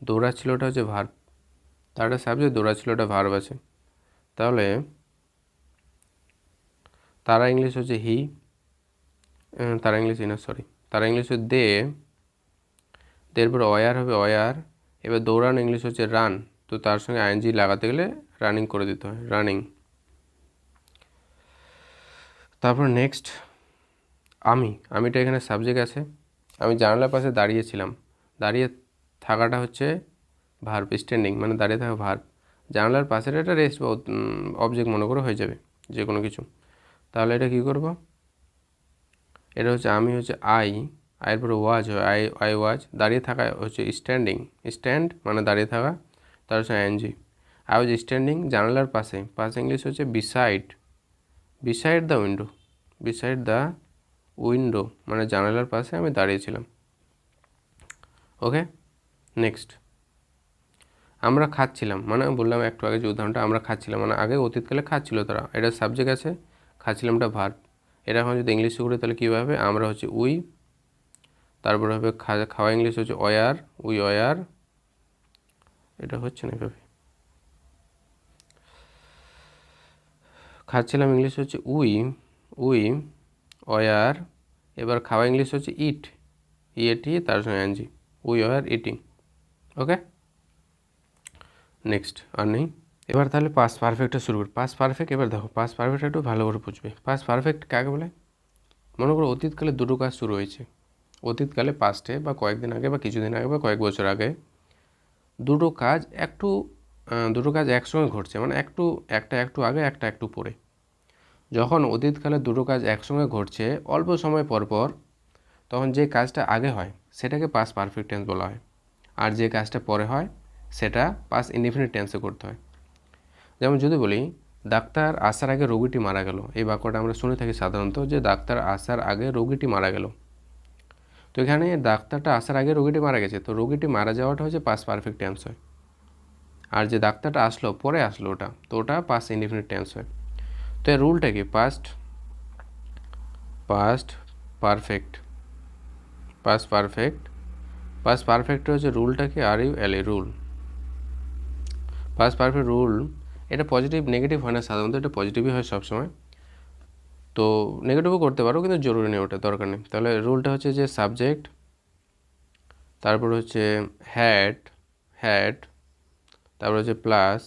দৌড়াচ্ছিলটা হচ্ছে ভার্ব, তারাটা সাবজেক্ট, দৌড়াচ্ছিলটা ভার্ব আছে। তাহলে তারা ইংলিশ হচ্ছে তারা ইংলিশ হচ্ছে এরপর ওয়ার হবে, এবার দৌড়ানো ইংলিশ হচ্ছে রান, তো তার সঙ্গে আইএনজি লাগাতে গেলে রানিং করে দিতে হয়, রানিং। তারপর নেক্সট, আমিটা এখানে সাবজেক্ট আছে, আমি জানালার পাশে দাঁড়িয়েছিলাম, দাঁড়িয়ে থাকাটা হচ্ছে ভার্ব, স্ট্যান্ডিং মানে দাঁড়িয়ে থাকা ভার্ব, জানালার পাশের একটা রেস্ট বা অবজেক্ট মনে করে হয়ে যাবে যে কোনো কিছু। তাহলে এটা কী করব, এটা হচ্ছে আমি হচ্ছে আইয়ের পরে ওয়াজ হয়, আই ওয়াজ, দাঁড়িয়ে থাকা হচ্ছে স্ট্যান্ড মানে দাঁড়িয়ে থাকা, তার হচ্ছে আইএনজি, আই ওয়াজ স্ট্যান্ডিং জানালার পাশে ইংলিশ হচ্ছে বিসাইড দ্য উইন্ডো, মানে জানালার পাশে আমি দাঁড়িয়েছিলাম। ওকে, নেক্সট, আমরা খাচ্ছিলাম মানে বললাম একটু আগে যে উদাহরণটা, আমরা খাচ্ছিলাম মানে আগে অতীতকালে খাচ্ছিল তারা, এটা সাবজেক্ট আছে, খাচ্ছিলামটা ভার্ব। এটা এখন যদি ইংলিশে করি তাহলে কীভাবে হবে, আমরা হচ্ছে উই, তারপরে হবে খাওয়া ইংলিশ হচ্ছে ওয়ার, উই ওয়ার, এটা হচ্ছে না এভাবে। খাচ্ছিলাম ইংলিশ হচ্ছে উই ওয়ার, এবার খাওয়া ইংলিশ হচ্ছে ইট, ইএটি তার সঙ্গে NG, we were eating. Okay, next আর নেই। এবার তাহলে পাস্ট পারফেক্টটা শুরু করি। পাস্ট পারফেক্ট, এবার দেখো পাস্ট পারফেক্ট একটু ভালো করে বুঝবে। পাস্ট পারফেক্ট কাকে বলে? মনে করো অতীতকালে দুটো কাজ শুরু হয়েছে, অতীতকালে পাস্টে বা কয়েকদিন আগে বা কিছুদিন আগে বা কয়েক বছর আগে দুটো কাজ একসঙ্গে ঘটছে, মানে একটা একটু আগে একটা একটু পরে। যখন অতীতকালে দুটো কাজ একসঙ্গে ঘটছে অল্প সময় পর পর, তখন যে কাজটা আগে হয় সেটাকে পাস্ট পারফেক্ট টেন্স বলা হয়, আর যে কাজটা পরে হয় সেটা পাস্ট ইনডিফিনিট টেন্সে করতে হয়। যেমন যদি বলি ডাক্তার আসার আগে রোগীটি মারা গেল, এই বাক্যটা আমরা শুনে থাকি সাধারণত যে ডাক্তার আসার আগে রোগীটি মারা গেল। তো এখানে ডাক্তারটা আসার আগে রোগীটি মারা গেছে, তো রোগীটি মারা যাওয়াটা হচ্ছে পাস্ট পারফেক্ট টেন্স হয়। আর যে ডাক্তারটা আসলো পরে আসলো ওটা, তো ওটা পাস্ট ইনডিফিনিট টেন্স হয়। তো এর রুলটা কি? পাস্ট পারফেক্ট পাস্ট পারফেক্ট হচ্ছে রুলটা কি? RULE, rule. Past perfect rule, এটা পজিটিভ নেগেটিভ হয় না সাধারণত, এটা পজিটিভই হয় সবসময়। তো নেগেটিভও করতে পারো কিন্তু জরুরি নেই, ওটা দরকার নেই। তাহলে রুলটা হচ্ছে যে সাবজেক্ট, তারপর হচ্ছে হ্যাড, তারপর হচ্ছে প্লাস,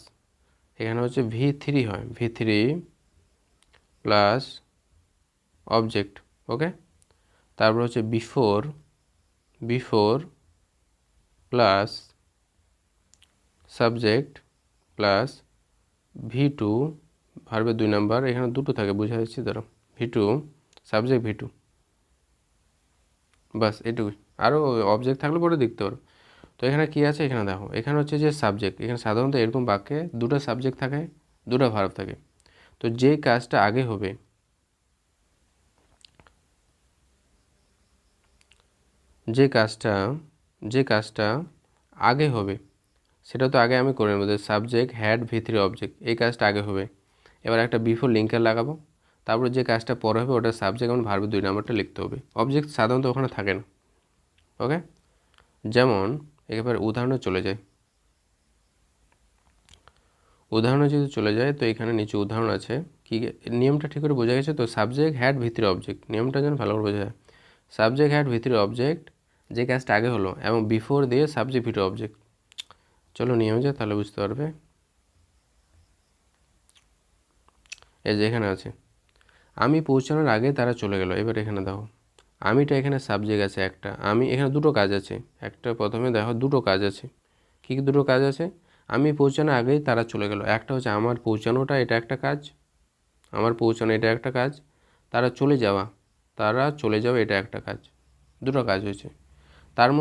এখানে হচ্ছে V3 হয়, V3 প্লাস অবজেক্ট। ওকে, তারপর হচ্ছে before plus subject plus V2, ভার্বের 2 নাম্বার, এখানে দুটো থাকে বুঝা যাচ্ছে ধরো, V2 সাবজেক্ট V2, বাস এটুকুই। আরও অবজেক্ট থাকলে পরে দেখতে পারো। তো এখানে কি আছে, এখানে দেখো, এখানে হচ্ছে যে সাবজেক্ট, এখানে সাধারণত এরকম বাক্যে দুটো সাবজেক্ট থাকে, দুটো ভার্ব থাকে। তো যে কাজটা আগে হবে, যে কাজটা আগে হবে সেটা তো আগে আমি করে নেব, সাবজেক্ট হ্যাড V3 অবজেক্ট, এই কাজটা আগে হবে। এবার একটা বিফোর লিঙ্কার লাগাবো, তারপরে যে কাজটা পরে হবে ওটা সাবজেক্ট এবং ভার্বের 2 নাম্বারটা লিখতে হবে। অবজেক্ট সাধারণত ওখানে থাকে না। ওকে, যেমন একেবারে উদাহরণে চলে যায়, উদাহরণে যদি চলে যায় তো এখানে নিচে উদাহরণ আছে। কি নিয়মটা ঠিক করে বোঝা গেছে তো? সাবজেক্ট হ্যাড V3 অবজেক্ট, নিয়মটা যেন ভালো করে বোঝা যায়। সাবজেক্ট হ্যাড V3 অবজেক্ট, যে কাজটা আগে হলো, এবং বিফোর দিয়ে সাবজেক্ট V2 অবজেক্ট। চলো নিয়মে যায় তাহলে বুঝতে পারবে। এই যে এখানে আছে আমি পৌঁছানোর আগে তারা চলে গেল। এবার এখানে দেখো আমিটা এখানে সাবজেক্ট আছে একটা, আমি এখানে দুটো কাজ আছে, একটা প্রথমে দেখো দুটো কাজ আছে। কী কী দুটো কাজ আছে? আমি পৌঁছানোর আগেই তারা চলে গেল, একটা হচ্ছে আমার পৌঁছানোটা, এটা একটা কাজ, আমার পৌঁছানো এটা একটা কাজ। তারা চলে যাওয়া এটা একটা কাজ, দুটো কাজ হয়েছে। তার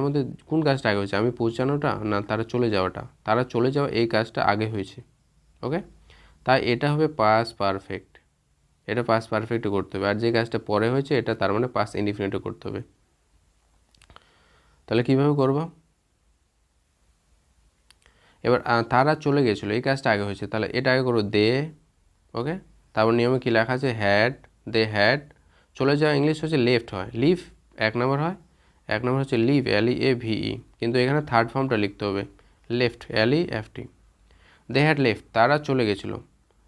মধ্যে কোন কাজটা আগে হয়েছে? আমি পৌঁছানোটা না তারা চলে যাওয়াটা? তারা চলে যাওয়া এই কাজটা আগে হয়েছে। ওকে, তাই এটা হবে পাস্ট পারফেক্ট, এটা পাস্ট পারফেক্টে করতে হবে। আর যে কাজটা পরে হয়েছে এটা তার মানে পাস্ট ইনডিফিনিটে করতে হবে। তাহলে কীভাবে করব? এবার তারা চলে গেছিলো এই কাজটা আগে হয়েছে, তাহলে এটা আগে করবো দে। ওকে, তারপর নিয়মে কী লেখা আছে? They had. চলে যাওয়া ইংলিশ হচ্ছে লেফট হয়, লিভ 1 নম্বর হয়, 1 নম্বর হচ্ছে লিভ, LEAVE, কিন্তু এখানে থার্ড ফর্মটা লিখতে হবে, left, LEFT। They had left, তারা চলে গেছিলো,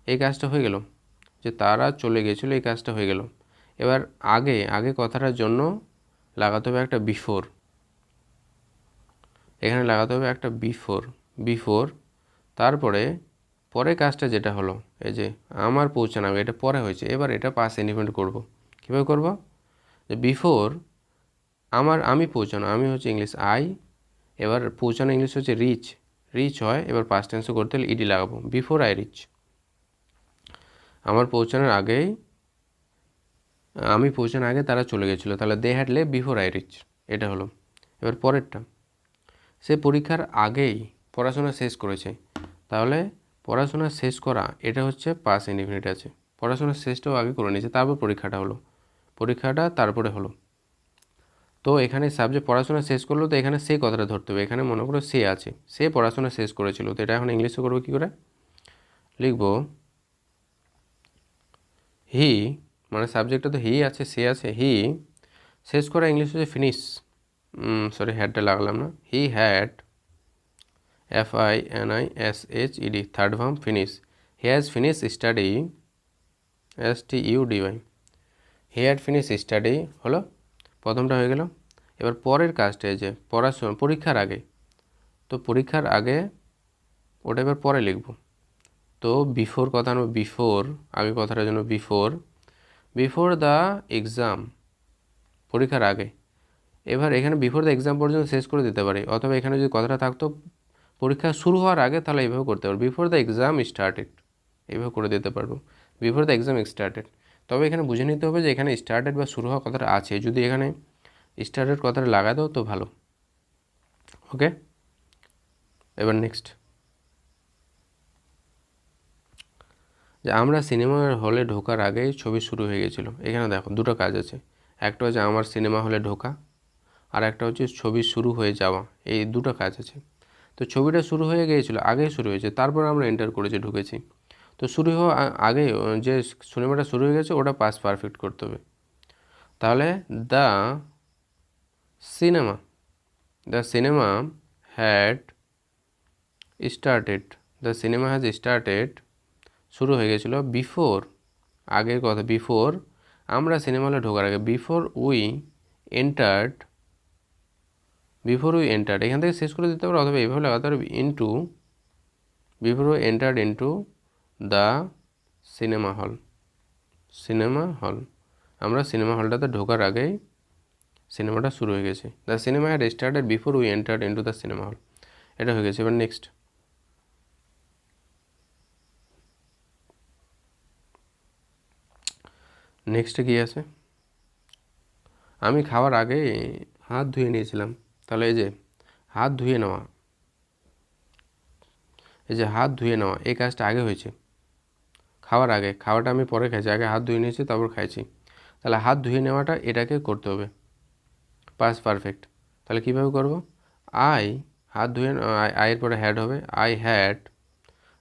এই কাজটা হয়ে গেল, যে তারা চলে গেছিলো এই কাজটা হয়ে গেল। এবার আগে কথাটার জন্য লাগাতে হবে একটা বিফোর, এখানে লাগাতে হবে একটা বিফোর, তারপরে পরের কাজটা যেটা হলো এই যে আমার পৌঁছানো, এটা পরে হয়েছে, এবার এটা পাস্ট ইনডিফিনিট করব। কীভাবে করব? যে বিফোর আমি পৌঁছানো, আমি হচ্ছে ইংলিশ আই, এবার পৌঁছানো ইংলিশ হচ্ছে রিচ হয়, এবার পাস্ট টেন্সে করতে হলে ইডি লাগাবো, বিফোর আই রিচ। আমি পৌঁছানোর আগে তারা চলে গেছিলো, তাহলে they had left before I reach, এটা হলো। এবার পরেরটা, সে পরীক্ষার আগেই পড়াশোনা শেষ করেছে, তাহলে পড়াশোনা শেষ করা এটা হচ্ছে পাস্ট ইনডিফিনিট আছে, পড়াশোনা শেষটাও আগে করে নিয়েছে, তারপর পরীক্ষাটা তারপরে হলো। তো এখানে সাবজেক্ট পড়াশোনা শেষ করলো, তো এখানে সে কথাটা ধরতে হবে। এখানে মনে করো সে আছে, সে পড়াশোনা শেষ করেছিল, তো এটা এখন ইংলিশে করবো কী করে? লিখবো হি, মানে সাবজেক্টটা তো হি আছে, সে আছে, হি শেষ করা ইংলিশ হচ্ছে ফিনিশ, সরি হ্যাডটা লাগালাম না, he had, FINISHED, third verb finish, he has finish study, STUDY, he had finish study হলো প্রথমটা হয়ে গেল। এবার পরের কাজটা এই যে পড়াশোনা, পরীক্ষার আগে, তো পরীক্ষার আগে ওটা এবার পরে লিখব। তো বিফোর কথা আনবো, বিফোর, আগে কথাটার জন্য বিফোর দ্য এক্সাম, পরীক্ষার আগে। এবার এখানে বিফোর দ্য এক্সাম পর্যন্ত শেষ করে দিতে পারি, অথবা এখানে যদি কথাটা থাকতো পরীক্ষা শুরু হওয়ার আগে, তাহলে এইভাবে করতে পারবো, বিফোর দ্য এক্সাম স্টার্টেড, এইভাবে করে দিতে পারবো, বিফোর দ্য এক্সাম স্টার্টেড। তবে এখানে বুঝে নিতে হবে যে এখানে স্টার্টেড বা শুরু হওয়া কথাটা আছে, যদি এখানে স্টার্টেড কথাটা লাগা দাও তো ভালো। ওকে, এবার নেক্সট, যে আমরা সিনেমা হলে ঢোকার আগেই ছবি শুরু হয়ে গেছিলো। এখানে দেখো দুটো কাজ আছে, একটা হচ্ছে আমার সিনেমা হলে ঢোকা, আর একটা হচ্ছে ছবি শুরু হয়ে যাওয়া, এই দুটো কাজ আছে। তো ছবিটা শুরু হয়ে গিয়েছিলো, আগেই শুরু হয়েছে, তারপর আমরা এন্টার করেছি, ঢুকেছি। তো শুরু হওয়া আগে যে সিনেমাটা শুরু হয়ে গেছে ওটা পাস্ট পারফেক্ট করতে হবে। তাহলে the cinema had started, the cinema has started, শুরু হয়ে গেছিলো বিফোর, আগের কথা, বিফোর আমরা সিনেমা হলে ঢোকার আগে, বিফোর উই এন্টার্ড, এখান থেকে শেষ করে দিতে পারো, অথবা এইভাবে লাগাতে পারো, before we entered into the cinema hall, আমরা সিনেমা হলটাতে ঢোকার আগেই সিনেমাটা শুরু হয়ে গেছে, the cinema had started before we entered into the cinema hall, এটা হয়ে গেছে। এবার নেক্সট, নেক্সটে কী আছে, আমি খাওয়ার আগে হাত ধুয়ে নিয়েছিলাম। তাহলে এই যে হাত ধুয়ে নেওয়া, এই কাজটা আগে হয়েছে, খাওয়ার আগে, খাওয়াটা আমি পরে খাইছি, আগে হাত ধুয়ে নিয়েছি তারপর খাইছি। তাহলে হাত ধুয়ে নেওয়াটা এটাকে করতে হবে পাস্ট পারফেক্ট। তাহলে কীভাবে করব, আই, হাত ধুয়ে, আয়ের পরে হ্যাড হবে, আই হ্যাড,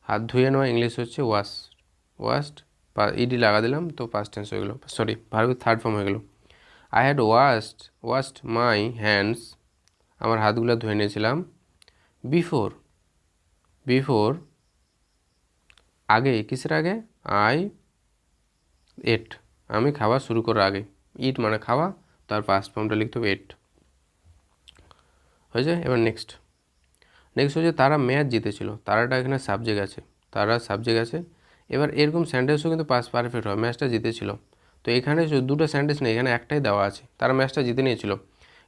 হাত ধুয়ে নেওয়া ইংলিশ হচ্ছে ওয়াশড, ইডি লাগা দিলাম, তো পাস্ট টেন্স হয়ে গেলো, সরি ভার্বের থার্ড ফর্ম হয়ে গেলো। I had washed my hands, আমার হাতগুলো ধুয়ে নিয়েছিলাম, বিফোর আগে, কিসের আগে, আই এট, আমি খাওয়া শুরু করার আগে, ইট মানে খাওয়া, তার পাস্ট ফর্মটা লিখতে হবে এট, হয়েছে। এবার নেক্সট হচ্ছে তারা ম্যাচ জিতেছিল, তারাটা এখানে সাবজেক্ট আছে, তারা সাবজেক্ট আছে। এবার এরকম সেন্টেন্সও কিন্তু পাস্ট পারফেক্ট হয়, ম্যাচটা জিতেছিল। তো এখানে দুটো সেন্টেন্স নেই, এখানে একটাই দেওয়া আছে, তারা ম্যাচটা জিতে নিয়েছিল,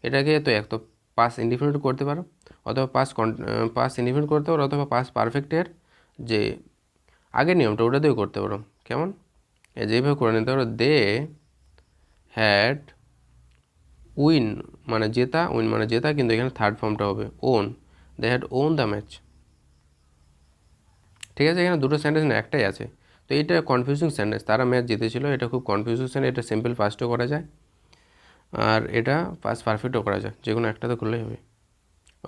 এটাকে তো এক তো পাস্ট ইনডিফিনিট করতে পারো, অথবা পাস্ট ইনডিফিনিট করতে পারো, অথবা পাস্ট পারফেক্টের যে আগের নিয়মটা ওটা দিয়েও করতে পারো। কেমন, যেভাবে করে নিতে পারো, দে হ্যাড উইন মানে জেতা, কিন্তু এখানে থার্ড ফর্মটা হবে won, they had won the match. ঠিক আছে, এখানে দুটো সেন্টেন্স না একটাই আছে, তো এইটা কনফিউজিং সেন্টেন্স, তারা ম্যাচ জিতেছিল, এটা খুব কনফিউজিং সেন্টেন্স, এটা সিম্পল পাস্টও করা যায়, আর এটা পাস্ট পারফেক্টও করা যায়, যে কোনো একটাতে করলেই হবে।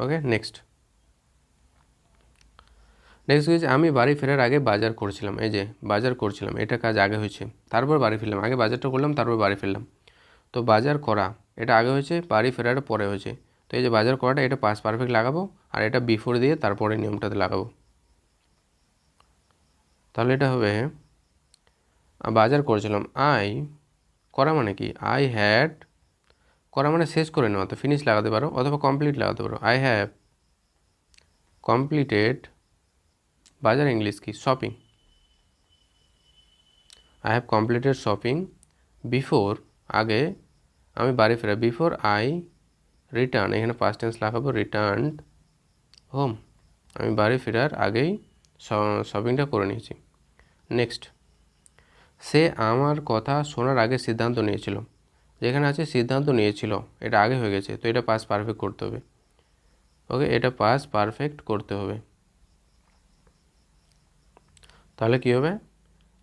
ওকে, নেক্সট হচ্ছে আমি বাড়ি ফেরার আগে বাজার করছিলাম, এই যে বাজার করছিলাম, এটা কাজ আগে হয়েছে, তারপর বাড়ি ফিরলাম, আগে বাজারটা করলাম তারপর বাড়ি ফিরলাম। তো বাজার করা এটা আগে হয়েছে, বাড়ি ফেরাটা পরে হয়েছে, তো এই যে বাজার করাটা এটা পাস্ট পারফেক্ট লাগাবো, আর এটা বিফোর দিয়ে তারপরে নিয়মটাতে লাগাবো। তাহলে এটা হবে বাজার করেছিলাম, আই, করা মানে কি, আই হ্যাড, করা মানে শেষ করে নেওয়া, তো ফিনিশ লাগাতে পারো, অথবা কমপ্লিট লাগাতে পারো, আই হ্যাভ কমপ্লিটেড, বাজার ইংলিশ কি, shopping, I have completed shopping before, আগে আমি বাড়ি ফেরা, বিফোর আই রিটার্ন, এখানে পাস্ট টেন্স লাগাবো, রিটার্নড হোম, আমি বাড়ি ফেরার আগেই শপিংটা করে নিয়েছি। নেক্সট, সে আমার কথা শোনার আগে সিদ্ধান্ত নিয়েছিল, যেখানে আছে সিদ্ধান্ত নিয়েছিল, এটা আগে হয়ে গেছে, তো এটা পাস্ট পারফেক্ট করতে হবে। ওকে, এটা পাস্ট পারফেক্ট করতে হবে। তাহলে কী হবে,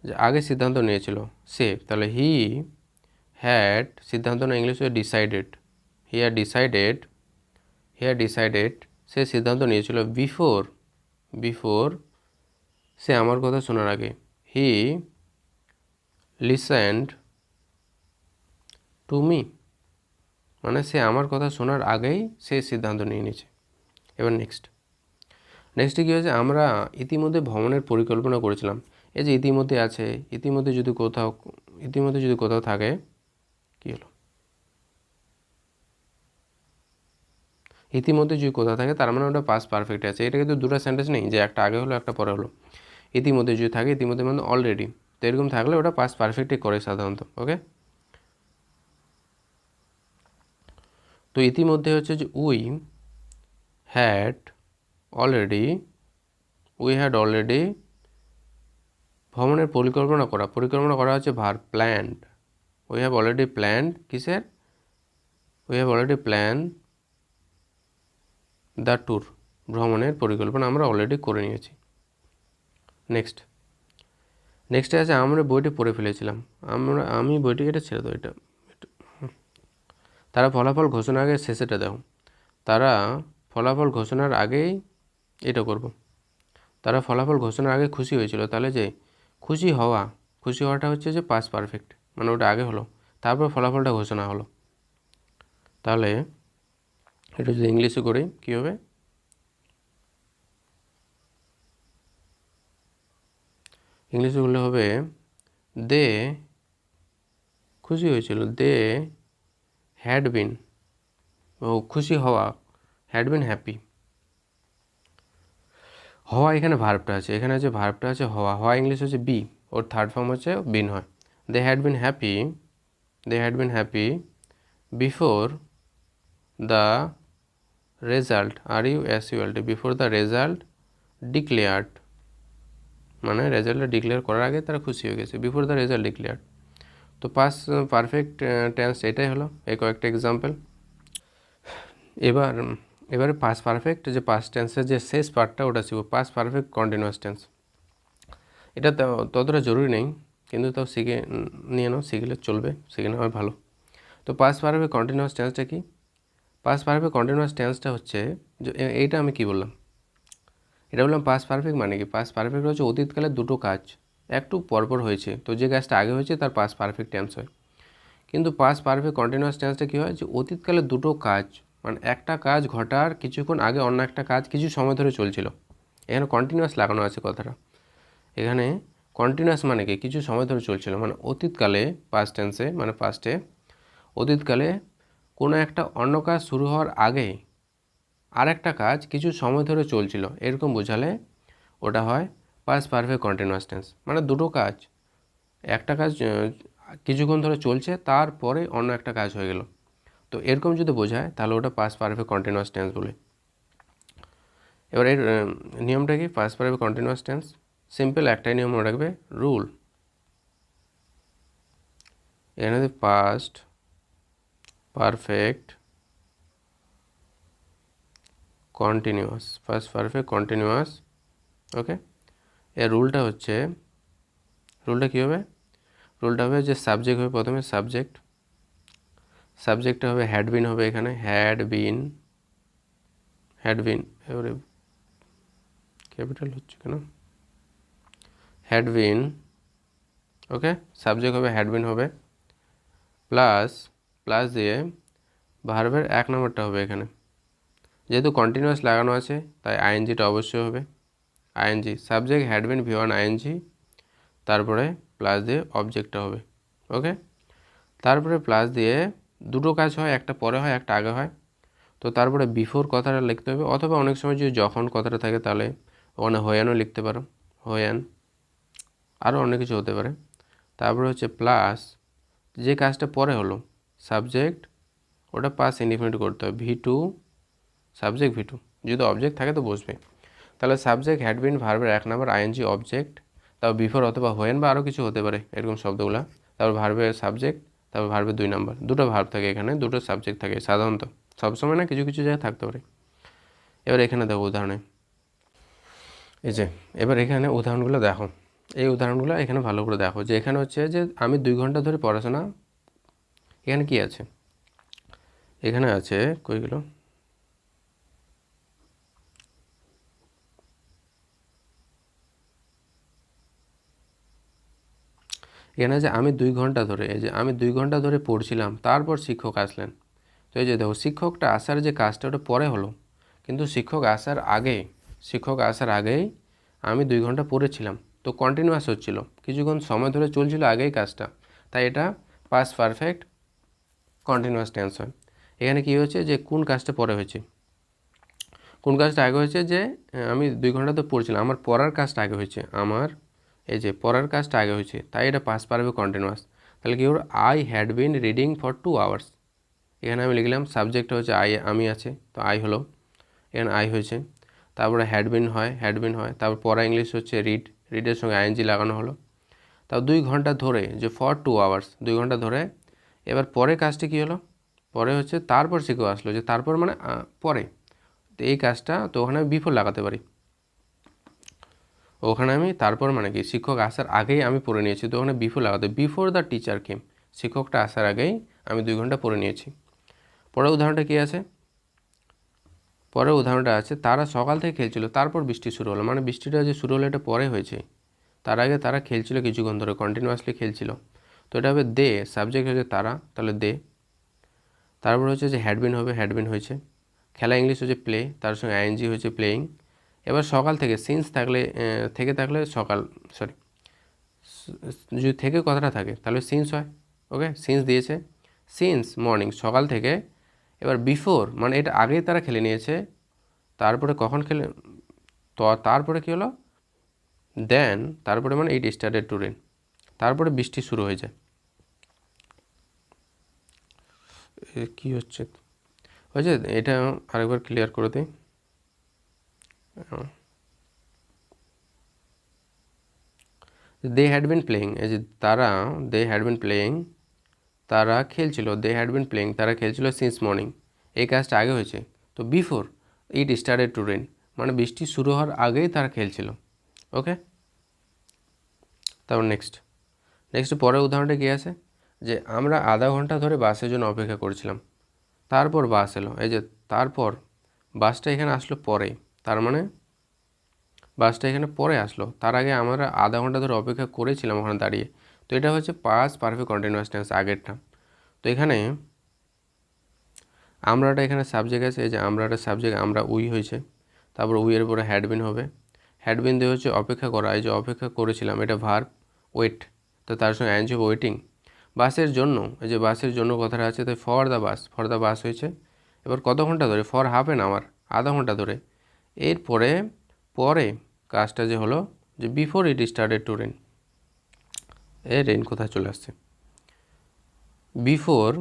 যে আগে সিদ্ধান্ত নিয়েছিল সে, তাহলে হি হ্যাড, সিদ্ধান্ত না ইংলিশ ডিসাইডেড, হিয়ার ডিসাইডেড সে সিদ্ধান্ত নিয়েছিল বিফোর সে আমার কথা শোনার আগে। হি লিসেন্ড টু মি, মানে সে আমার কথা শোনার আগেই সে সিদ্ধান্ত নিয়ে নিয়েছে। এবার নেক্সটে কী হয়েছে, আমরা ইতিমধ্যে ভ্রমণের পরিকল্পনা করেছিলাম। এই যে ইতিমধ্যে আছে, ইতিমধ্যে যদি কোথাও থাকে, কী হলো, ইতিমধ্যে যদি কোথাও থাকে তার মানে ওটা পাস্ট পারফেক্টে আছে। এটা কিন্তু দুটো সেন্টেন্স নেই যে একটা আগে হলো একটা পরে হলো। ইতিমধ্যে যদি থাকে, ইতিমধ্যে মানে অলরেডি, তো এরকম থাকলে ওটা পাস্ট পারফেক্টে করে সাধারণত। ওকে, তো ইতিমধ্যে হচ্ছে যে উই হ্যাড অলরেডি ভ্রমণের পরিকল্পনা করা হচ্ছে verb planned. We have already planned কিসের, we have already plan the tour, ভ্রমণের পরিকল্পনা আমরা অলরেডি করে নিয়েছি। নেক্সটে আছে আমরা বইটি পড়ে ফেলেছিলাম। আমি বইটি, এটা ছেড়ে দাও, এটা তারা ফলাফল ঘোষণার আগে, শেষেটা দাও, তারা ফলাফল ঘোষণার আগেই এটা করব। তারা ফলাফল ঘোষণার আগে খুশি হয়েছিল, তাহলে যে খুশি হওয়াটা হচ্ছে যে পাস্ট পারফেক্ট, মানে ওটা আগে হলো, তারপর ফলাফলটা ঘোষণা হলো। তাহলে এটা যদি ইংলিশে করি কী হবে, ইংলিশে করলে হবে দে খুশি হয়েছিল, দে হ্যাড বিন, খুশি হওয়া, হ্যাড বিন হ্যাপি। হওয়া এখানে ভার্বটা আছে, এখানে আছে ভার্বটা আছে হওয়া ইংলিশ হচ্ছে বি, ওর থার্ড ফর্ম হচ্ছে বিন হয়। They had been happy before the result, before the result declared, মানে রেজাল্টটা ডিক্লেয়ার করার আগে তারা খুশি হয়ে গেছে, বিফোর দ্য রেজাল্ট ডিক্লেয়ার্ড। তো পাস্ট পারফেক্ট টেন্স এটাই হলো, এই কয়েকটা এক্সাম্পল। এবারে পাস্ট পারফেক্ট যে পাস্ট টেন্সের যে শেষ পার্টটা ওটা শিখব, পাস্ট পারফেক্ট কন্টিনিউয়াস টেন্স। এটা ততটা জরুরি নেই, কিন্তু তাও শিখে নিয়ে নাও, শিখলে চলবে, শিখে নেওয়া ভালো। তো পাস্ট পারফেক্ট কন্টিনিউয়াস টেন্সটা কি, পাস্ট পারফেক্ট কন্টিনিউয়াস টেন্সটা হচ্ছে যে এইটা আমি কি বললাম, এটা বললাম পাস্ট পারফেক্ট মানে কি, পাস্ট পারফেক্ট হচ্ছে অতীতকালের দুটো কাজ একটু পরপর হয়েছে, তো যে কাজটা আগে হয়েছে তার পাস্ট পারফেক্ট টেন্স হয়। কিন্তু পাস্ট পারফেক্ট কন্টিনিউয়াস টেন্সটা কী হয়, যে অতীতকালের দুটো কাজ, মানে একটা কাজ ঘটার কিছুক্ষণ আগে অন্য একটা কাজ কিছু সময় ধরে চলছিল। এখানে কন্টিনিউয়াস লাগানো আছে কথাটা, এখানে কন্টিনিউয়াস মানে কি কিছু সময় ধরে চলছিল, মানে অতীতকালে পাস্ট টেন্সে, মানে পাস্টে অতীতকালে কোনো একটা অন্য কাজ শুরু হওয়ার আগে আর একটা কাজ কিছু সময় ধরে চলছিল, এরকম বোঝালে ওটা হয় পাস্ট পারফেক্ট কন্টিনিউয়াস টেন্স। মানে দুটো কাজ, একটা কাজ কিছুক্ষণ ধরে চলছে, তারপরে অন্য একটা কাজ হয়ে গেল, তো এরকম যদি বোঝায় তাহলে ওটা পাস্ট পারফেক্ট কন্টিনিউয়াস টেন্স বলে। এবার এর নিয়মটা কি, past perfect continuous tense simple একটাই নিয়ম মনে রাখবে, রুল। এখানে পাস্ট পারফেক্ট কন্টিনিউয়াস, ওকে। এর রুলটা কী হবে, রুলটা হবে যে সাবজেক্ট হবে প্রথমে, সাবজেক্টটা হবে হ্যাড বিন হবে, এখানে হ্যাড বিন, এবারে ক্যাপিটাল হচ্ছে কেন, হ্যাড বিন, ওকে। সাবজেক্ট হবে হ্যাড বিন হবে, প্লাস দিয়ে ভার্বের এক নম্বরটা হবে এখানে, যেহেতু কন্টিনিউয়াস লাগানো আছে তাই আইএনজিটা অবশ্যই হবে, ING subject had been V1 ING, তারপরে প্লাস দিয়ে অবজেক্টটা হবে, ওকে। তারপরে প্লাস দিয়ে দুটো কাজ হয়, একটা পরে হয় একটা আগে হয়, তো তারপরে বিফোর কথাটা লিখতে হবে, অথবা অনেক সময় যদি যখন কথাটা থাকে তাহলে ওখানে হয়ানও লিখতে পারো, হয়ান, আরও অনেক কিছু হতে পারে। তারপরে হচ্ছে প্লাস যে কাজটা পরে হলো সাবজেক্ট, ওটা পাস ইনডিফিনিট করতে হবে, V2 সাবজেক্ট V2, যদি অবজেক্ট থাকে তো বসবে, তাহলে সাবজেক্ট হ্যাড বিন ভার্বের এক নম্বর আইএনজি অবজেক্ট, তারপর বিফোর অথবা হোয়েন বা আরও কিছু হতে পারে এরকম শব্দগুলো, তারপর ভার্বের সাবজেক্ট, তারপর ভার্বের 2 নম্বর, দুটো ভার্ব থাকে এখানে, দুটো সাবজেক্ট থাকে সাধারণত, সবসময় না, কিছু জায়গায় থাকতে পারে। এবার এখানে দেখো উদাহরণে, এই যে এবার এখানে উদাহরণগুলো দেখো, এই উদাহরণগুলো এখানে ভালো করে দেখো, যে এখানে হচ্ছে যে আমি 2 ঘন্টা ধরে পড়াশোনা, এখানে কি আছে, এখানে আছে কই গেল, এখানে আছে আমি 2 ঘন্টা ধরে, এই যে আমি 2 ঘন্টা ধরে পড়ছিলাম, তারপর শিক্ষক আসলেন। তো এই যে দেখো শিক্ষকটা আসার যে কাজটা ওটা পরে হলো, কিন্তু শিক্ষক আসার আগেই আমি 2 ঘন্টা পড়েছিলাম। তো কন্টিনিউয়াস হচ্ছিল, কিছুক্ষণ সময় ধরে চলছিল আগেই কাজটা, তাই এটা পাস্ট পারফেক্ট কন্টিনিউয়াস টেন্স হয়। এখানে কি হচ্ছে যে কোন কাজটা পরে হয়েছে, কোন কাজটা আগে হয়েছে, যে আমি 2 ঘন্টা তো পড়ছিলাম, আমার পড়ার কাজটা আগে হয়েছে, আমার এই যে পড়ার কাজটা আগে হয়েছে, তাই এটা পাস্ট পারফেক্ট কন্টিনিউয়াস। তাহলে কি হলো, I had been reading for 2 hours. এখানে আমি লিখলাম সাবজেক্টটা হচ্ছে আমি আছে, তো আই হলো, এখানে আই হয়েছে, তারপরে হ্যাড বিন হয়, তারপর পড়া ইংলিশ হচ্ছে রিডের সঙ্গে আইএনজি লাগানো হলো। তাও 2 ঘন্টা ধরে, যে ফর 2 আওয়ার্স 2 ঘন্টা ধরে। এবার পরে কাজটি কী হলো, পরে হচ্ছে তারপর শিখে আসলো, যে তারপর মানে পরে, তো এই কাজটা তো ওখানে আমি বিফোর লাগাতে পারি, ওখানে আমি তারপর মানে কি শিক্ষক আসার আগেই আমি পড়ে নিয়েছি, তো ওখানে বিফোর লাগাতে, বিফোর দ্য টিচার কেম, শিক্ষকটা আসার আগেই আমি 2 ঘন্টা পড়ে নিয়েছি। পরের উদাহরণটা কী আছে, পরের উদাহরণটা আছে তারা সকাল থেকে খেলছিল, তারপর বৃষ্টি শুরু হলো, মানে বৃষ্টিটা যে শুরু হলো এটা পরে হয়েছে, তার আগে তারা খেলছিল কিছুক্ষণ ধরে, কন্টিনিউয়াসলি খেলছিল। তো এটা হবে দে, সাবজেক্ট হচ্ছে তারা, তাহলে দে। তারপর হচ্ছে যে হ্যাডবিন হবে, হ্যাডবিন হয়েছে। খেলা ইংলিশ হচ্ছে প্লে, তার সঙ্গে আইএনজি হচ্ছে প্লেয়িং। এবার সকাল থেকে সিন্স থাকলে, সকাল, সরি, যদি থেকে কথাটা থাকে তাহলে সিন্স হয়। ওকে, সিন্স দিয়েছে, সিন্স মর্নিং, সকাল থেকে। এবার বিফোর মানে এটা আগেই তারা খেলে নিয়েছে, তারপরে কখন খেলে, তো তারপরে কী হলো, দেন তারপরে মানে ইট স্টার্টেড টু রেন, তারপরে বৃষ্টি শুরু হয়ে যায়। কী হচ্ছে এটা আরেকবার ক্লিয়ার করে দিই। দে হ্যাড বিন প্লেয়িং, এই যে তারা, দে হ্যাড বিন প্লেয়িং, তারা খেলছিল, দে হ্যাড বিন প্লেয়িং, তারা খেলছিল সিন্স মর্নিং, এই কাজটা আগে হয়েছে। তো before it started to rain মানে বৃষ্টি শুরু হওয়ার আগেই তারা খেলছিল। ওকে, তারপর নেক্সট পরের উদাহরণটা কী আছে, যে আমরা আধা ঘন্টা ধরে বাসের জন্য অপেক্ষা করছিলাম, তারপর বাস এলো, এই যে তারপর বাসটা এখানে আসলো পরে, তার মানে বাসটা এখানে পরে আসলো, তার আগে আমরা আধা ঘন্টা ধরে অপেক্ষা করেছিলাম ওখানে দাঁড়িয়ে। তো এটা হচ্ছে পাস্ট পারফেক্ট কন্টিনিউয়াস টেন্স আগেরটা। তো এখানে আমরাটা এখানে সাবজেক্ট আছে, এই যে আমরাটা সাবজেক্ট, আমরা উই হয়েছে, তারপর উইয়ের পরে হ্যাডবিন হবে, হ্যাডবিন দিয়ে হচ্ছে অপেক্ষা করা, এই যে অপেক্ষা করেছিলাম এটা ভার্ব, ওয়েট, তো তার সঙ্গে আইএনজি ওয়েটিং। বাসের জন্য, এই যে বাসের জন্য কথাটা আছে, তাই ফর দ্য বাস হয়েছে। এবার কত ঘন্টা ধরে, ফর হাফ অ্যান আওয়ার, আধা ঘন্টা ধরে। এরপরে পরে কাজটা যে হলো, যে before it started to rain, a rain কোথায় চলে আসছে, বিফোর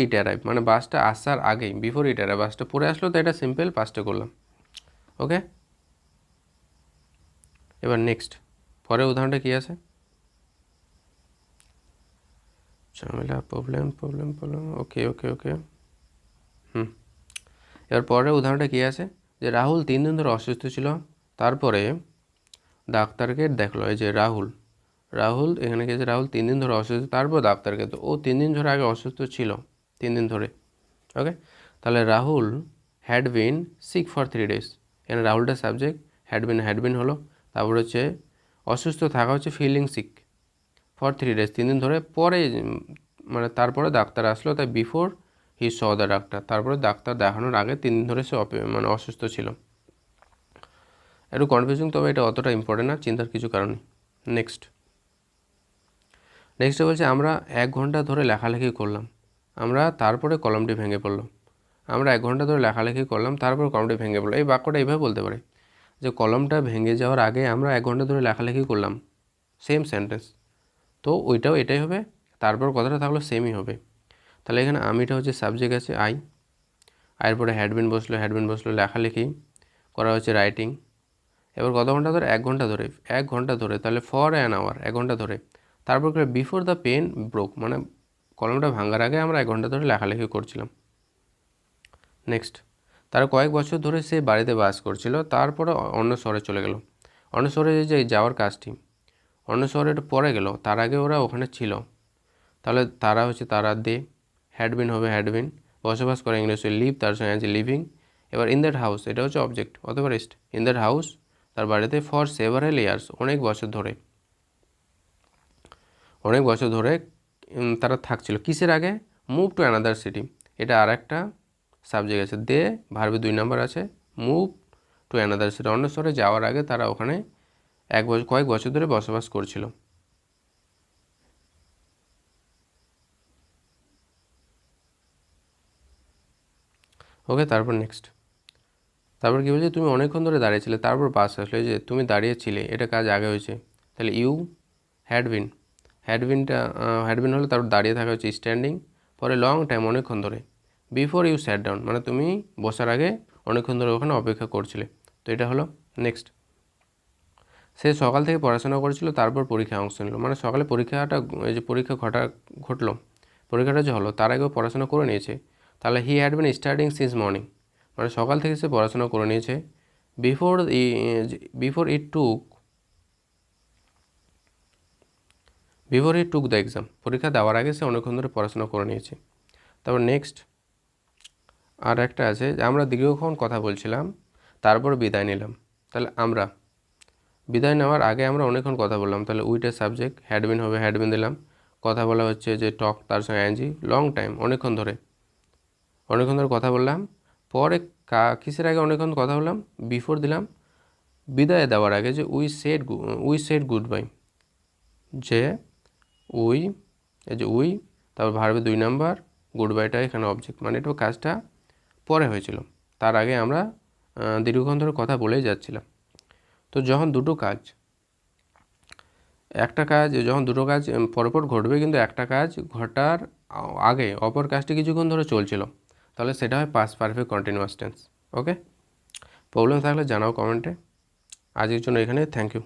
ইট অ্যারাইভ মানে বাসটা আসার আগেই, বিফোর ইট অ্যারাইভ বাসটা পরে আসলো, তো এটা সিম্পল পাস্টে করলাম। ওকে, এবার নেক্সট পরের উদাহরণটা কী আছে, ঝামেলা, প্রবলেম, ওকে, এবার পরের উদাহরণটা কী আছে, যে রাহুল 3 দিন ধরে অসুস্থ ছিল, তারপরে ডাক্তারকে দেখলো, এই যে রাহুল এখানে গেছে, রাহুল 3 দিন ধরে অসুস্থ, তারপর ডাক্তারকে, তো ও 3 দিন ধরে আগে অসুস্থ ছিল, 3 দিন ধরে। ওকে, তাহলে Rahul had been sick for 3 days, এখানে রাহুলটা সাবজেক্ট, হ্যাড বিন হলো, তারপর হচ্ছে অসুস্থ থাকা হচ্ছে ফিলিং সিক ফর 3 days 3 দিন ধরে, পরে মানে তারপরে ডাক্তার আসলো, তাই before he saw the doctor, তারপরে ডাক্তার দেখানোর আগে 3 দিন ধরে সে মানে অসুস্থ ছিল। একটু কনফিউজিং, তবে এটা অতটা ইম্পর্টেন্ট না, চিন্তার কিছু কারণ নেই। নেক্সট বলছে আমরা 1 ঘন্টা ধরে লেখালেখি করলাম, তারপরে কলমটি ভেঙে পড়লো, আমরা 1 ঘন্টা ধরে লেখালেখি করলাম, তারপর কলমটি ভেঙে পড়লো। এই বাক্যটা এইভাবে বলতে পারে, যে কলমটা ভেঙে যাওয়ার আগে আমরা 1 ঘন্টা ধরে লেখালেখি করলাম, সেম সেন্টেন্স, তো ওইটাও এটাই হবে, তারপর কথাটা থাকলো সেমই হবে। তাহলে এখানে আমিটা হচ্ছে সাবজেক্ট আছে আয়ের পরে হ্যাডবিন বসলো, লেখালেখি করা হচ্ছে রাইটিং। এবার কত ঘন্টা ধরে, 1 ঘন্টা ধরে, তাহলে ফর অ্যান আওয়ার 1 ঘন্টা ধরে, তারপর বিফোর দ্য পেন ব্রোক মানে কলমটা ভাঙার আগে আমরা 1 ঘন্টা ধরে লেখালেখি করছিলাম। নেক্সট, তারা কয়েক বছর ধরে সে বাড়িতে বাস করছিল, তারপরে অন্য শহরে চলে গেল, অন্য শহরে যে যাওয়ার কাজটি, অন্য শহরে একটু পরে গেল, তার আগে ওরা ওখানে ছিল, তাহলে তারা হচ্ছে তারা দে, হ্যাড বিন হবে হ্যাড বিন, বসবাস করে ইংলিশে লিভ, তার সঙ্গে আছে লিভিং। এবার ইন দ্যাট হাউস, এটা হচ্ছে অবজেক্ট অথবা রেস্ট। ইন দ্যাট হাউস, তার বাড়িতে, ফর সেভারাল ইয়ার্স, অনেক বছর ধরে, অনেক বছর ধরে তারা থাকছিল। কিসের আগে? মুভ টু অ্যানাদার সিটি, এটা আর একটা সাবজেক্ট আছে। দে ভার্বে 2 নাম্বার আছে, মুভ টু অ্যানাদার সিটি, অন্য শহরে যাওয়ার আগে তারা ওখানে কয়েক বছর ধরে বসবাস করছিল। ওকে, তারপর নেক্সট, তারপর কী বলছে? তুমি অনেকক্ষণ ধরে দাঁড়িয়েছিলে, তারপর বাস আসলে, যে তুমি দাঁড়িয়েছিলে এটা কাজ আগে হয়েছে, তাহলে you had been, had been হলে তারপর দাঁড়িয়ে থাকা হচ্ছে স্ট্যান্ডিং, পরে লং টাইম, অনেকক্ষণ ধরে, বিফোর ইউ স্যাট ডাউন, মানে তুমি বসার আগে অনেকক্ষণ ধরে ওখানে অপেক্ষা করছিলে, তো এটা হলো। নেক্সট, সে সকাল থেকে পড়াশোনা করেছিল, তারপর পরীক্ষায় অংশ নিল, মানে সকালে পরীক্ষাটা, এই যে পরীক্ষা ঘটলো, পরীক্ষাটা যে হলো তার আগেও পড়াশোনা করে নিয়েছে, তাহলে he had been studying since morning, মানে সকাল থেকে সে পড়াশোনা করে নিয়েছে। Before it took the exam, পরীক্ষা দেওয়ার আগে সে অনেকক্ষণ ধরে পড়াশোনা করে নিয়েছে। তারপর নেক্সট আর একটা আছে, যে আমরা দীর্ঘক্ষণ কথা বলছিলাম, তারপর বিদায় নিলাম, তাহলে আমরা বিদায় নেওয়ার আগে আমরা অনেকক্ষণ কথা বললাম, তাহলে উইটের সাবজেক্ট, হ্যাডবিন হবে হ্যাডবিন দিলাম, কথা বলা হচ্ছে যে টক, তার সঙ্গে আইএনজি, লং টাইম, অনেকক্ষণ ধরে কথা বললাম, পরে কিসের আগে অনেকক্ষণ কথা বললাম? বিফোর দিলাম, বিদায় দেওয়ার আগে, যে উই সেড গুড বাই, যে উই, তারপর ভার্বে 2 নাম্বার, গুড বাইটা এখানে অবজেক্ট, মানে এটা কাজটা পরে হয়েছিল, তার আগে আমরা দীর্ঘক্ষণ ধরে কথা বলেই যাচ্ছিলাম। তো যখন দুটো কাজ পরপর ঘটবে, কিন্তু একটা কাজ ঘটার আগে অপর কাজটি কিছুক্ষণ ধরে চলছিল, তাহলে সেটা হয় পাস্ট পারফেক্ট কন্টিনিউয়াস টেন্স। ওকে, প্রবলেম থাকলে জানাও কমেন্টে। আজকের জন্য এখানে, থ্যাংক ইউ।